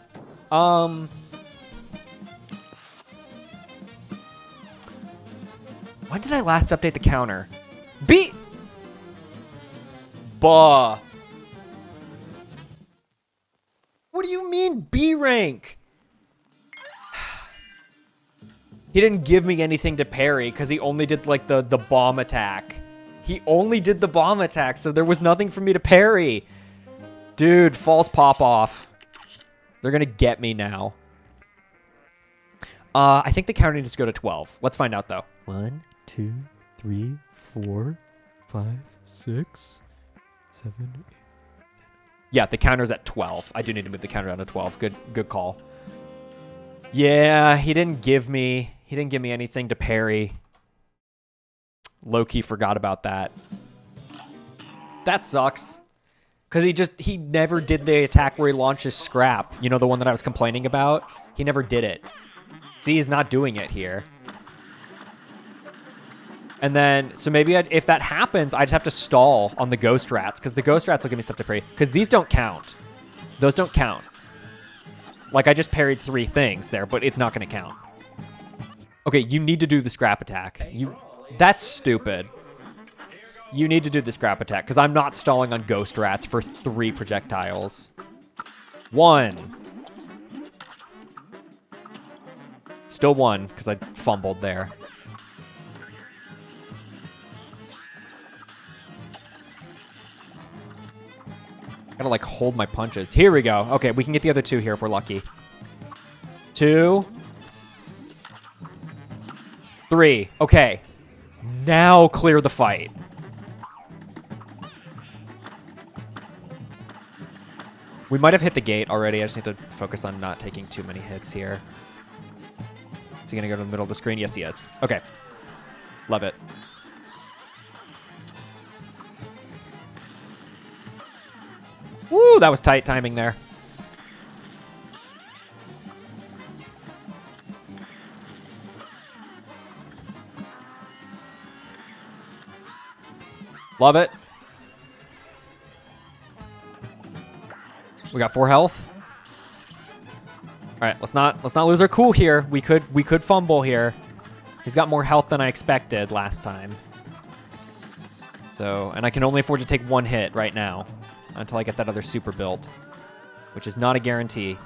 A: When did I last update the counter? Bah. What do you mean B rank? He didn't give me anything to parry because he only did like the bomb attack. He only did the bomb attack, so there was nothing for me to parry. Dude, false pop off. They're gonna get me now. I think the counter needs to go to 12. Let's find out though. 1, 2, 3, 4, 5, 6, 7, 8. Yeah, the counter's at 12. I do need to move the counter down to 12. Good call. Yeah, he didn't give me anything to parry. Low-key forgot about that. That sucks. Because he never did the attack where he launches scrap. You know, the one that I was complaining about? He never did it. See, he's not doing it here. And then, so maybe if that happens, I just have to stall on the ghost rats, because the ghost rats will give me stuff to parry. Because these don't count. Those don't count. Like, I just parried 3 things there, but it's not going to count. Okay, you need to do the scrap attack. That's stupid. You need to do the scrap attack, because I'm not stalling on ghost rats for 3 projectiles. 1. Still 1, because I fumbled there. Gotta like hold my punches. Here we go. Okay, we can get the other 2 here if we're lucky. 2. 3. Okay. Now clear the fight. We might have hit the gate already. I just need to focus on not taking too many hits here. Is he gonna go to the middle of the screen? Yes, he is. Okay. Love it. Woo, that was tight timing there. Love it. We got 4 health. All right, let's not lose our cool here. We could fumble here. He's got more health than I expected last time. So, and I can only afford to take 1 hit right now until I get that other super built, which is not a guarantee.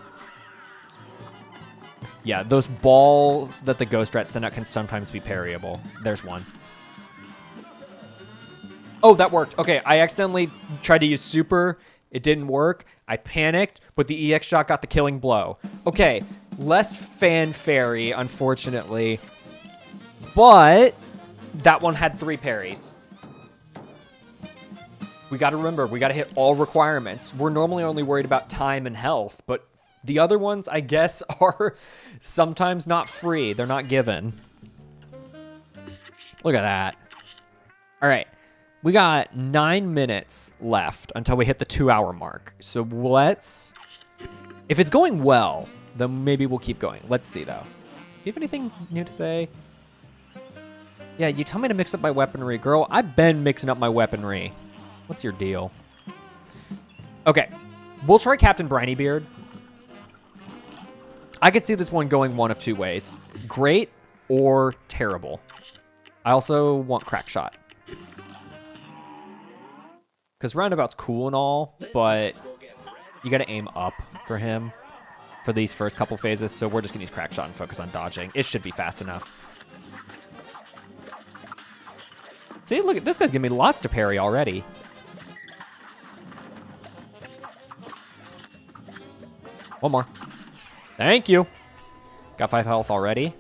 A: Yeah, those balls that the ghost rat send out can sometimes be parryable. There's 1. Oh, that worked. Okay, I accidentally tried to use super. It didn't work. I panicked, but the EX shot got the killing blow. Okay, less fanfare-y, unfortunately, but that one had 3 parries. We got to remember, we got to hit all requirements. We're normally only worried about time and health, but the other ones, I guess, are sometimes not free. They're not given. Look at that. All right. We got 9 minutes left until we hit the 2-hour mark. So let's... If it's going well, then maybe we'll keep going. Let's see, though. Do you have anything new to say? Yeah, you tell me to mix up my weaponry. Girl, I've been mixing up my weaponry. What's your deal? Okay. We'll try Captain Brinybeard. I could see this one going one of 2 ways. Great or terrible. I also want Crackshot. Because Roundabout's cool and all, but you got to aim up for him for these first couple phases, so we're just going to use Crackshot and focus on dodging. It should be fast enough. See, look, this guy's giving me lots to parry already. One more. Thank you. Got 5 health already.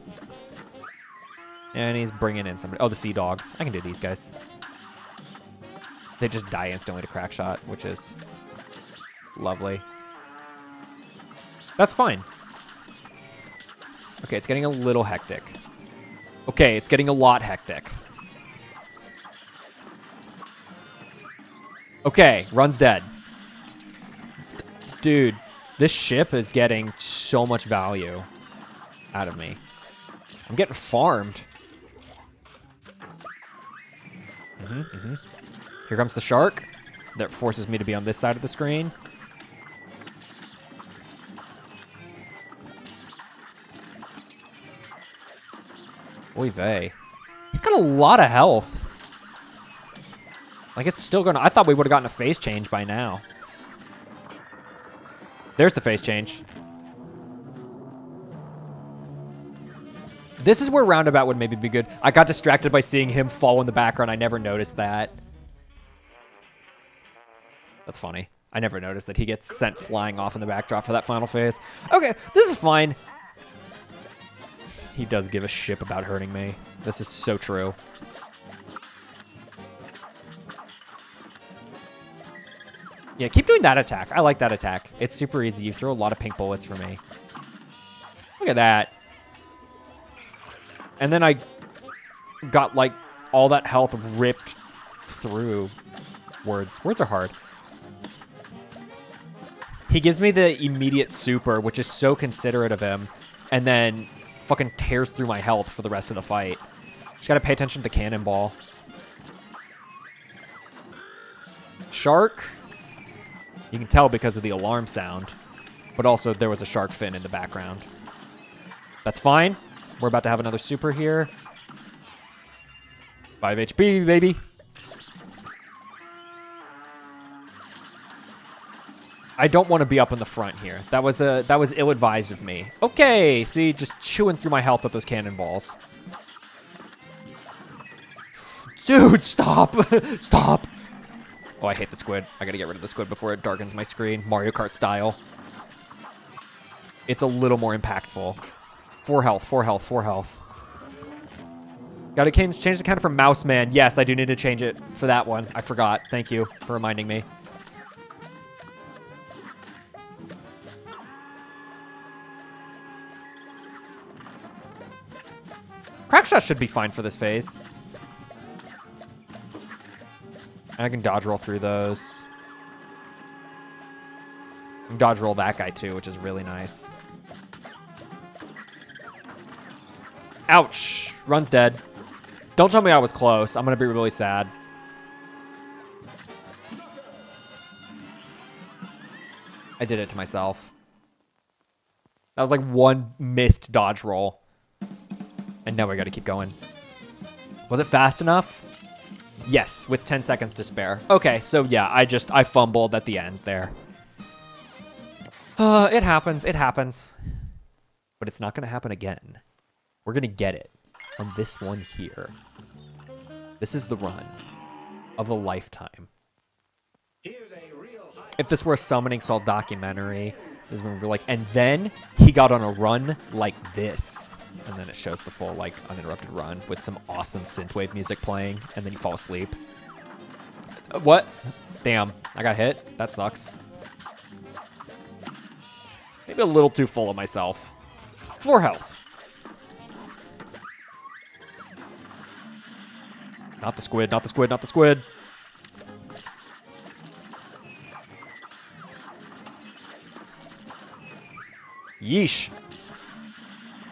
A: And he's bringing in somebody. Oh, the Sea Dogs. I can do these guys. They just die instantly to Crackshot, which is lovely. That's fine. Okay, it's getting a little hectic. Okay, it's getting a lot hectic. Okay, run's dead. Dude, this ship is getting so much value out of me. I'm getting farmed. Here comes the shark. That forces me to be on this side of the screen. Oy vey. He's got a lot of health. Like, it's still gonna... I thought we would have gotten a phase change by now. There's the phase change. This is where Roundabout would maybe be good. I got distracted by seeing him fall in the background. I never noticed that. That's funny. I never noticed that he gets sent flying off in the backdrop for that final phase. Okay, this is fine. He does give a shit about hurting me. This is so true. Yeah, keep doing that attack. I like that attack. It's super easy. You throw a lot of pink bullets for me. Look at that. And then I got, like, all that health ripped through. Words are hard. He gives me the immediate super, which is so considerate of him, and then fucking tears through my health for the rest of the fight. Just gotta pay attention to the cannonball. Shark. You can tell because of the alarm sound, but also there was a shark fin in the background. That's fine. We're about to have another super here. 5 HP, baby. I don't want to be up in the front here. That was ill-advised of me. Okay, see, just chewing through my health with those cannonballs. Dude, stop! Stop! Oh, I hate the squid. I gotta get rid of the squid before it darkens my screen, Mario Kart style. It's a little more impactful. 4 health, 4 health, 4 health. Gotta change the counter from Mouse Man. Yes, I do need to change it for that one. I forgot. Thank you for reminding me. Crackshot should be fine for this phase. And I can dodge roll through those. I can dodge roll that guy too, which is really nice. Ouch. Run's dead. Don't tell me I was close. I'm going to be really sad. I did it to myself. That was like one missed dodge roll. And now we got to keep going. Was it fast enough? Yes, with 10 seconds to spare. Okay, so yeah, I fumbled at the end there. It happens, it happens. But it's not going to happen again. We're going to get it on this one here. This is the run of a lifetime. If this were a Summoning Saul documentary, this is when we're like, and then he got on a run like this. And then it shows the full, like, uninterrupted run with some awesome synthwave music playing, and then you fall asleep. What? Damn, I got hit? That sucks. Maybe a little too full of myself. 4 health. Not the squid, not the squid, not the squid. Yeesh.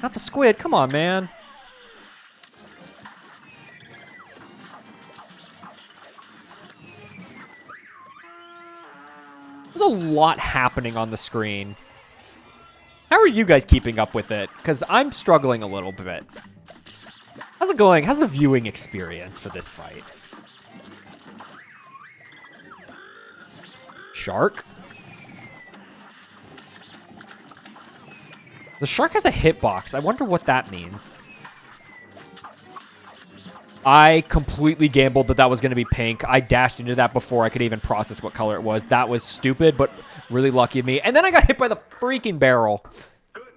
A: Not the squid, come on, man. There's a lot happening on the screen. How are you guys keeping up with it? Because I'm struggling a little bit. How's it going? How's the viewing experience for this fight? Shark? The shark has a hitbox. I wonder what that means. I completely gambled that was going to be pink. I dashed into that before I could even process what color it was. That was stupid, but really lucky of me. And then I got hit by the freaking barrel.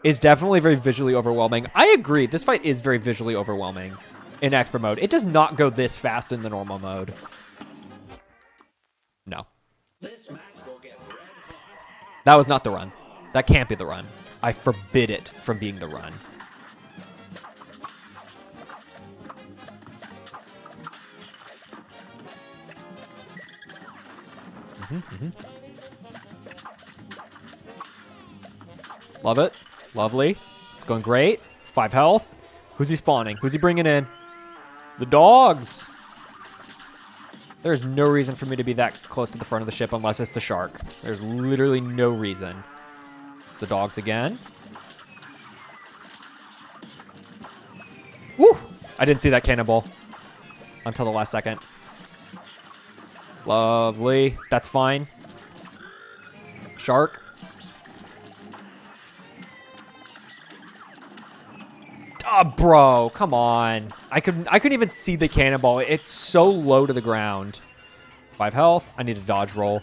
A: It's definitely very visually overwhelming. I agree. This fight is very visually overwhelming in expert mode. It does not go this fast in the normal mode. No. That was not the run. That can't be the run. I forbid it from being the run. Love it. Lovely. It's going great. It's 5 health. Who's he spawning? Who's he bringing in? The dogs. There's no reason for me to be that close to the front of the ship unless it's the shark. There's literally no reason. It's the dogs again. Woo! I didn't see that cannonball until the last second. Lovely. That's fine. Shark. Oh, bro, come on. I couldn't even see the cannonball. It's so low to the ground. 5 health. I need a dodge roll.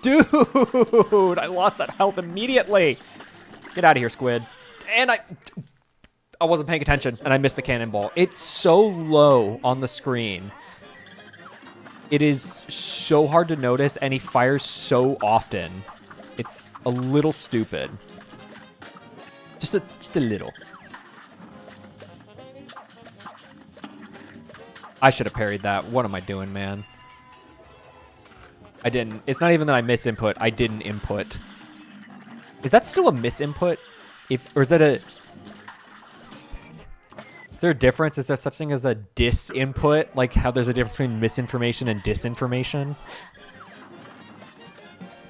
A: Dude, I lost that health immediately. Get out of here, squid. And I wasn't paying attention, and I missed the cannonball. It's so low on the screen. It is so hard to notice, and he fires so often. It's a little stupid. Just a little. I should have parried that. What am I doing, man? I didn't. It's not even that I misinput. I didn't input. Is that still a misinput? Or is that a... Is there a difference? Is there such thing as a disinput? Like how there's a difference between misinformation and disinformation?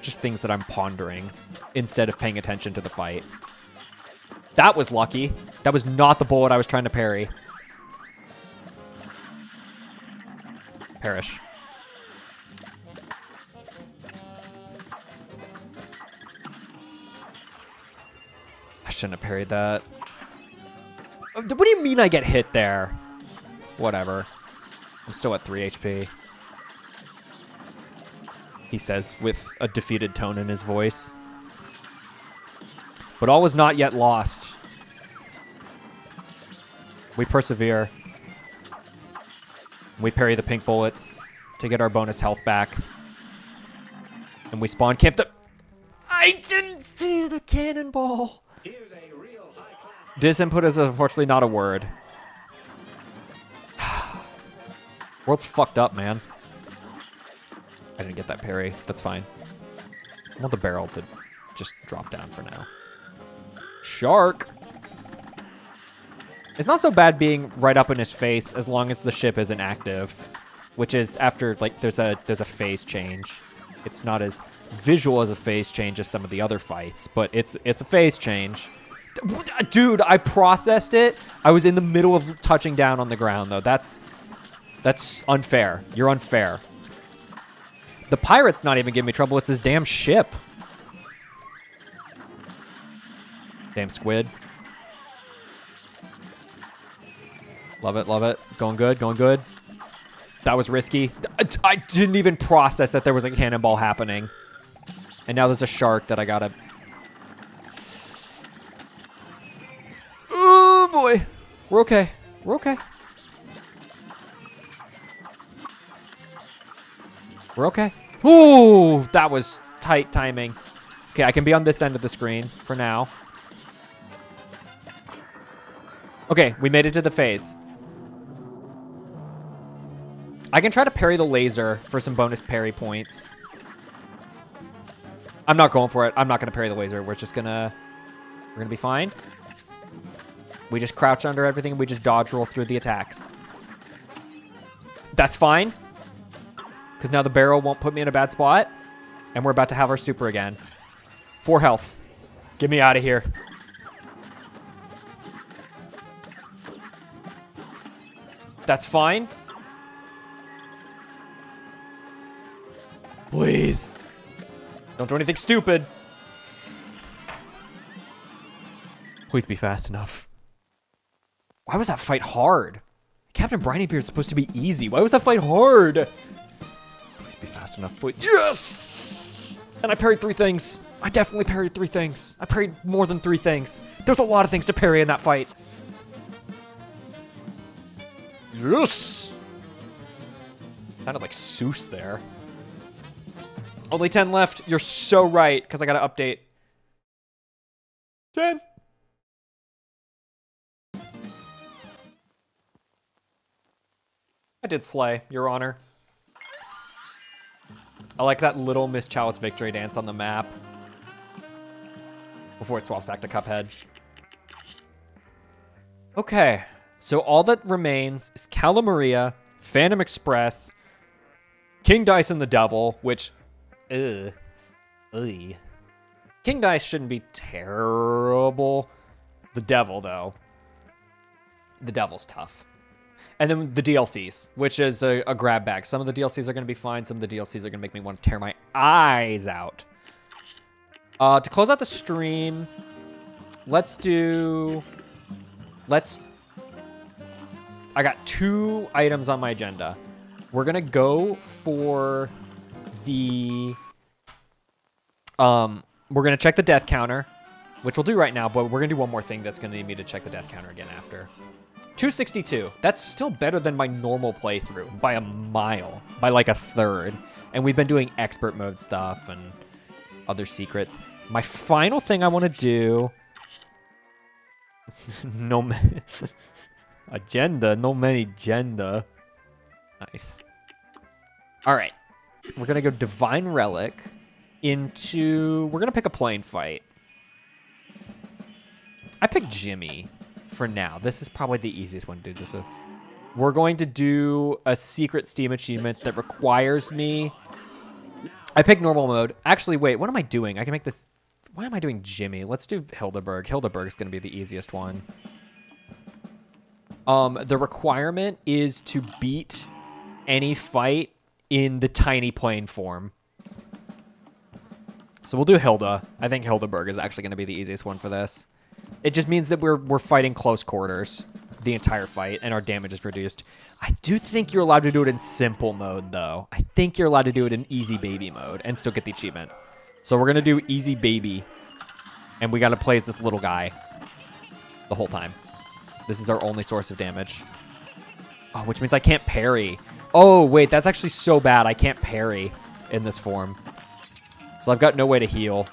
A: Just things that I'm pondering instead of paying attention to the fight. That was lucky. That was not the bullet I was trying to parry. Perish. I shouldn't have parried that. What do you mean I get hit there? Whatever. I'm still at 3 HP. He says with a defeated tone in his voice. But all is not yet lost. We persevere. We parry the pink bullets to get our bonus health back. And we spawn camp the... I didn't see the cannonball. Disinput is unfortunately not a word. World's fucked up, man. I didn't get that parry. That's fine. I want the barrel to just drop down for now. Shark. It's not so bad being right up in his face as long as the ship isn't active, which is after like there's a phase change. It's not as visual as a phase change as some of the other fights, but it's a phase change. Dude, I processed it. I was in the middle of touching down on the ground though. That's unfair. You're unfair. The pirate's not even giving me trouble. It's his damn ship. Damn squid. Love it, love it. Going good, going good. That was risky. I didn't even process that there was a cannonball happening. And now there's a shark that I gotta... Oh, boy. We're okay. We're okay. We're okay. Ooh, that was tight timing. Okay, I can be on this end of the screen for now. Okay, we made it to the phase. I can try to parry the laser for some bonus parry points. I'm not going for it. I'm not going to parry the laser. We're going to be fine. We just crouch under everything and we just dodge roll through the attacks. That's fine. Because now the barrel won't put me in a bad spot. And we're about to have our super again. 4 health. Get me out of here. That's fine. Please. Don't do anything stupid. Please be fast enough. Why was that fight hard? Captain Brinybeard's supposed to be easy. Why was that fight hard? Please be fast enough, please. Yes! And I parried 3 things. I definitely parried 3 things. I parried more than 3 things. There's a lot of things to parry in that fight. Yes! Sounded like Seuss there. Only 10 left. You're so right, because I gotta update. 10. I did slay, Your Honor. I like that little Miss Chalice victory dance on the map. Before it swaps back to Cuphead. Okay, so all that remains is Cala Maria, Phantom Express, King Dice and the Devil, which, ugh. King Dice shouldn't be terrible. The Devil, though. The Devil's tough. And then the DLCs, which is a grab bag. Some of the DLCs are going to be fine. Some of the DLCs are going to make me want to tear my eyes out. To close out the stream, I got 2 items on my agenda. We're going to go for the... we're going to check the death counter, which we'll do right now, but we're going to do one more thing that's going to need me to check the death counter again after. 262. That's still better than my normal playthrough by a mile, by like a third. And we've been doing expert mode stuff and other secrets. My final thing I want to do... no agenda. Nice. All right. We're going to go Divine Relic into... We're going to pick a plane fight. I picked Jimmy for now. This is probably the easiest one to do this with. We're going to do a secret Steam achievement that requires me... I picked normal mode. Actually, wait, what am I doing? I can make this... Why am I doing Jimmy? Let's do Hildeberg. Hildeberg's going to be the easiest one. The requirement is to beat any fight in the tiny plane form. So we'll do Hilda. I think Hildeberg is actually going to be the easiest one for this. It just means that we're fighting close quarters the entire fight, and our damage is reduced. I do think you're allowed to do it in simple mode, though. I think you're allowed to do it in easy baby mode and still get the achievement. So we're going to do easy baby, and we got to play as this little guy the whole time. This is our only source of damage. Oh, which means I can't parry. Oh, wait, that's actually so bad. I can't parry in this form. So I've got no way to heal.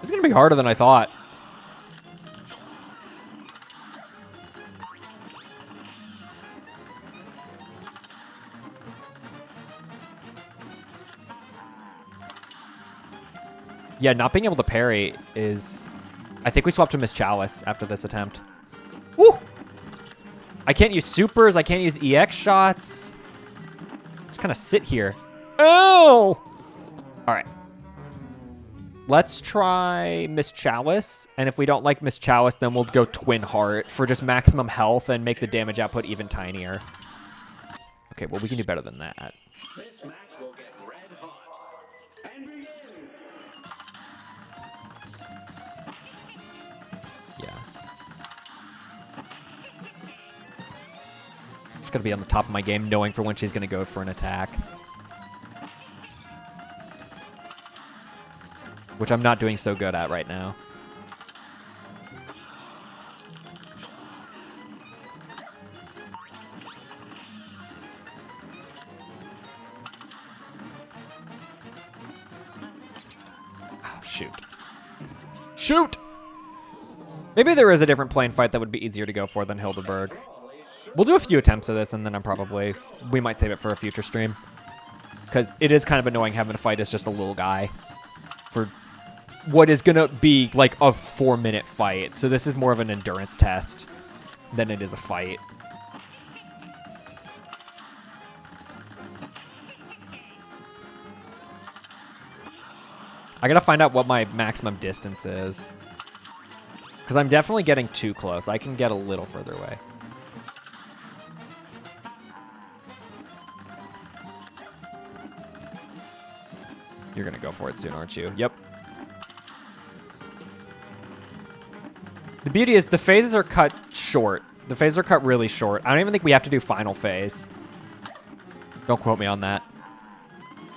A: This is going to be harder than I thought. Yeah, not being able to parry is... I think we swapped to Miss Chalice after this attempt. Woo! I can't use supers. I can't use EX shots. Just kind of sit here. Oh! All right. Let's try Miss Chalice, and if we don't like Miss Chalice, then we'll go Twin Heart for just maximum health and make the damage output even tinier. Okay, well, we can do better than that. Yeah. Just gotta be on the top of my game, knowing for when she's gonna go for an attack. Which I'm not doing so good at right now. Oh, shoot. Shoot! Maybe there is a different plane fight that would be easier to go for than Hildeberg. We'll do a few attempts of this, and then we might save it for a future stream. Because it is kind of annoying having to fight as just a little guy for what is going to be like a 4-minute fight. So this is more of an endurance test than it is a fight. I got to find out what my maximum distance is. Because I'm definitely getting too close. I can get a little further away. You're going to go for it soon, aren't you? Yep. The beauty is the phases are cut short. The phases are cut really short. I don't even think we have to do final phase. Don't quote me on that.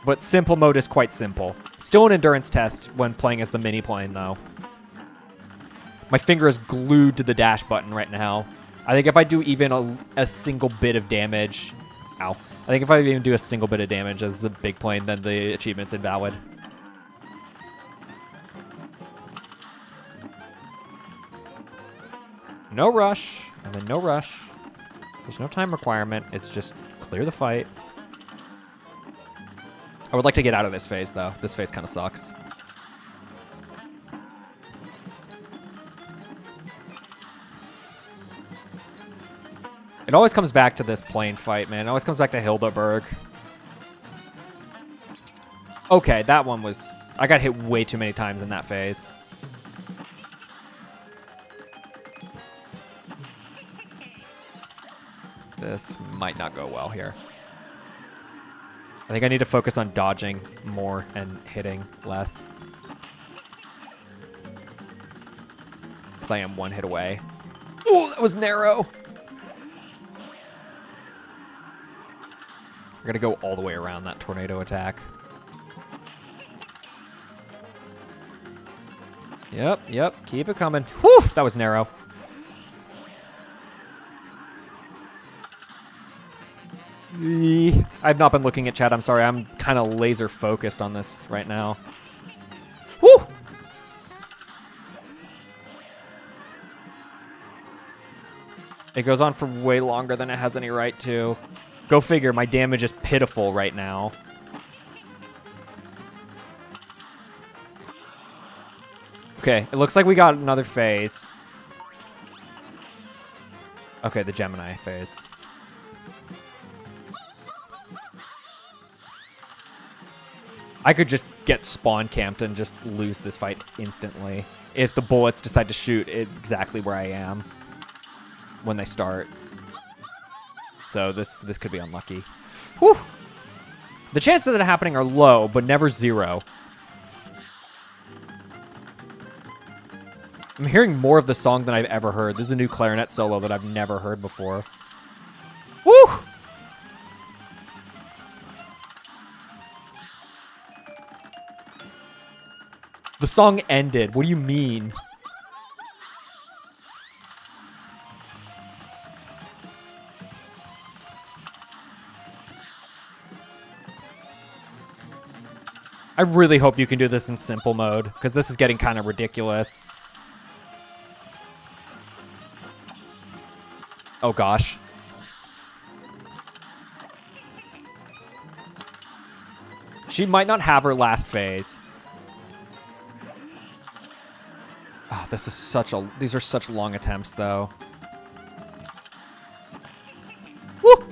A: But simple mode is quite simple. Still an endurance test when playing as the mini plane, though. My finger is glued to the dash button right now. I think if I do even a single bit of damage... Ow. I think if I even do a single bit of damage as the big plane, then the achievement's invalid. No rush. I'm in no rush. There's no time requirement. It's just clear the fight. I would like to get out of this phase, though. This phase kind of sucks. It always comes back to this plane fight, man. It always comes back to Hildeberg. Okay, that one was... I got hit way too many times in that phase. This might not go well here. I think I need to focus on dodging more and hitting less. Because I am one hit away. Ooh, that was narrow. We're gonna go all the way around that tornado attack. Yep, keep it coming. Whew, that was narrow. I've not been looking at chat, I'm sorry. I'm kind of laser focused on this right now. Woo! It goes on for way longer than it has any right to. Go figure, my damage is pitiful right now. Okay, it looks like we got another phase. Okay, the Gemini phase. I could just get spawn camped and just lose this fight instantly if the bullets decide to shoot exactly where I am when they start. So this could be unlucky. Whew! The chances of it happening are low, but never zero. I'm hearing more of the song than I've ever heard. This is a new clarinet solo that I've never heard before. Woo! The song ended. What do you mean? I really hope you can do this in simple mode, because this is getting kind of ridiculous. Oh gosh. She might not have her last phase. Oh, this is these are such long attempts though. Woo!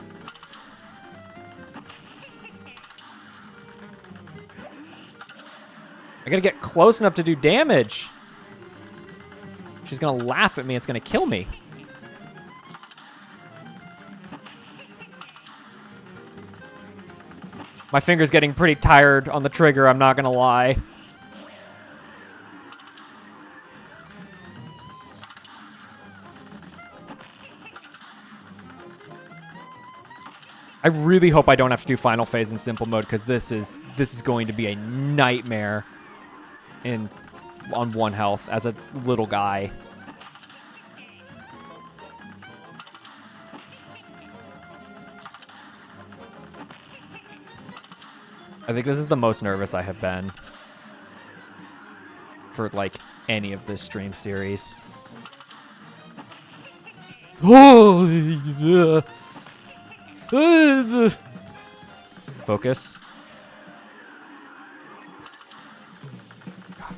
A: I gotta get close enough to do damage. She's gonna laugh at me, it's gonna kill me. My finger's getting pretty tired on the trigger, I'm not gonna lie. I really hope I don't have to do final phase in simple mode, because this is going to be a nightmare on 1 health as a little guy. I think this is the most nervous I have been for like any of this stream series. Oh, yeah. Focus. God.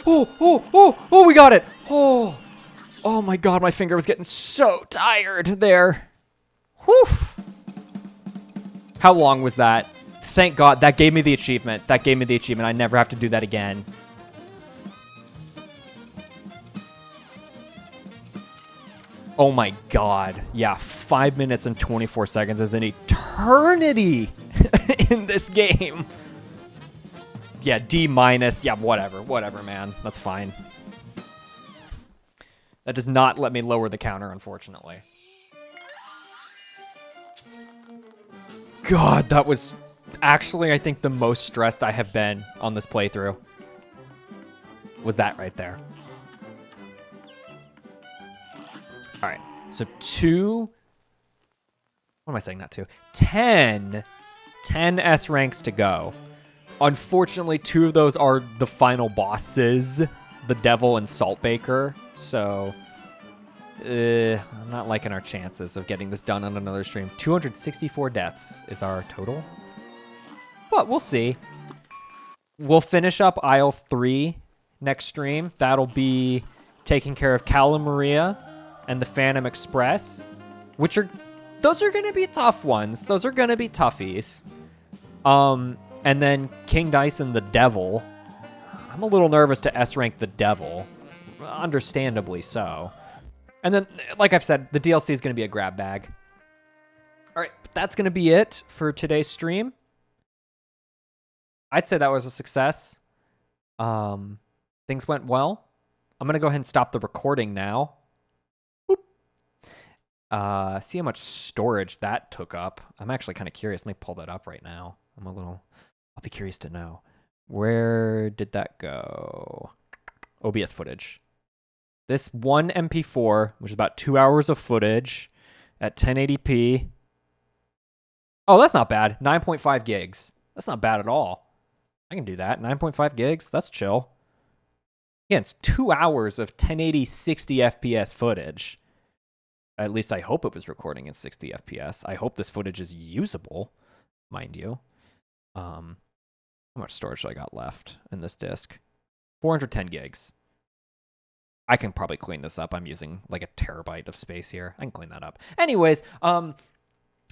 A: Oh, we got it. Oh my God, my finger was getting so tired there. Whew. How long was that? Thank God, that gave me the achievement. That gave me the achievement. I never have to do that again. Oh my God. Yeah, 5 minutes and 24 seconds is an eternity in this game. Yeah, D-. Yeah, whatever, man. That's fine. That does not let me lower the counter, unfortunately. God, that was actually, I think, the most stressed I have been on this playthrough. Was that right there. All right, so 2... What am I saying that to? 10 S ranks to go. Unfortunately, 2 of those are the final bosses, the Devil and Saltbaker. So I'm not liking our chances of getting this done on another stream. 264 deaths is our total. But we'll see. We'll finish up Isle 3 next stream. That'll be taking care of Cala Maria and the Phantom Express, those are going to be tough ones. Those are going to be toughies. And then King Dice and the Devil. I'm a little nervous to S-rank the Devil. Understandably so. And then, like I've said, the DLC is going to be a grab bag. All right, but that's going to be it for today's stream. I'd say that was a success. Things went well. I'm going to go ahead and stop the recording now. Boop. See how much storage that took up. I'm actually kind of curious. Let me pull that up right now. I'll be curious to know. Where did that go? OBS footage. This one MP4, which is about 2 hours of footage at 1080p. Oh, that's not bad. 9.5 gigs. That's not bad at all. I can do that. 9.5 gigs. That's chill. Yeah, it's 2 hours of 1080 60 FPS footage. At least I hope it was recording in 60 FPS. I hope this footage is usable, mind you. How much storage do I got left in this disk? 410 gigs. I can probably clean this up. I'm using like a terabyte of space here. I can clean that up. Anyways,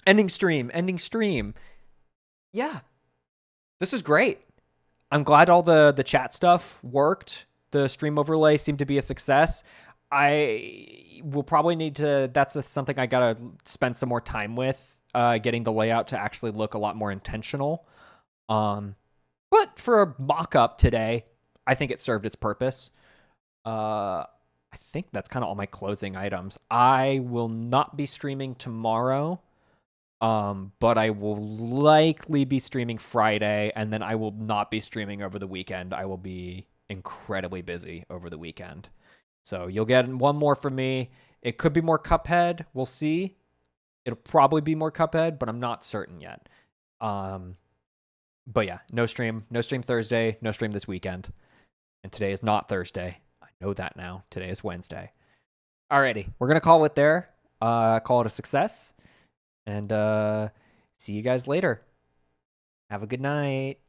A: ending stream. Yeah, this is great. I'm glad all the chat stuff worked. The stream overlay seemed to be a success. I will probably need to, that's something I gotta spend some more time with, getting the layout to actually look a lot more intentional. But for a mock-up today, I think it served its purpose. I think that's kind of all my closing items. I will not be streaming tomorrow, but I will likely be streaming Friday, and then I will not be streaming over the weekend. I will be incredibly busy over the weekend. So you'll get one more from me. It could be more Cuphead. We'll see. It'll probably be more Cuphead, but I'm not certain yet. But yeah, no stream Thursday, no stream this weekend. And today is not Thursday. I know that now. Today is Wednesday. Alrighty, we're going to call it there. Call it a success. And see you guys later. Have a good night.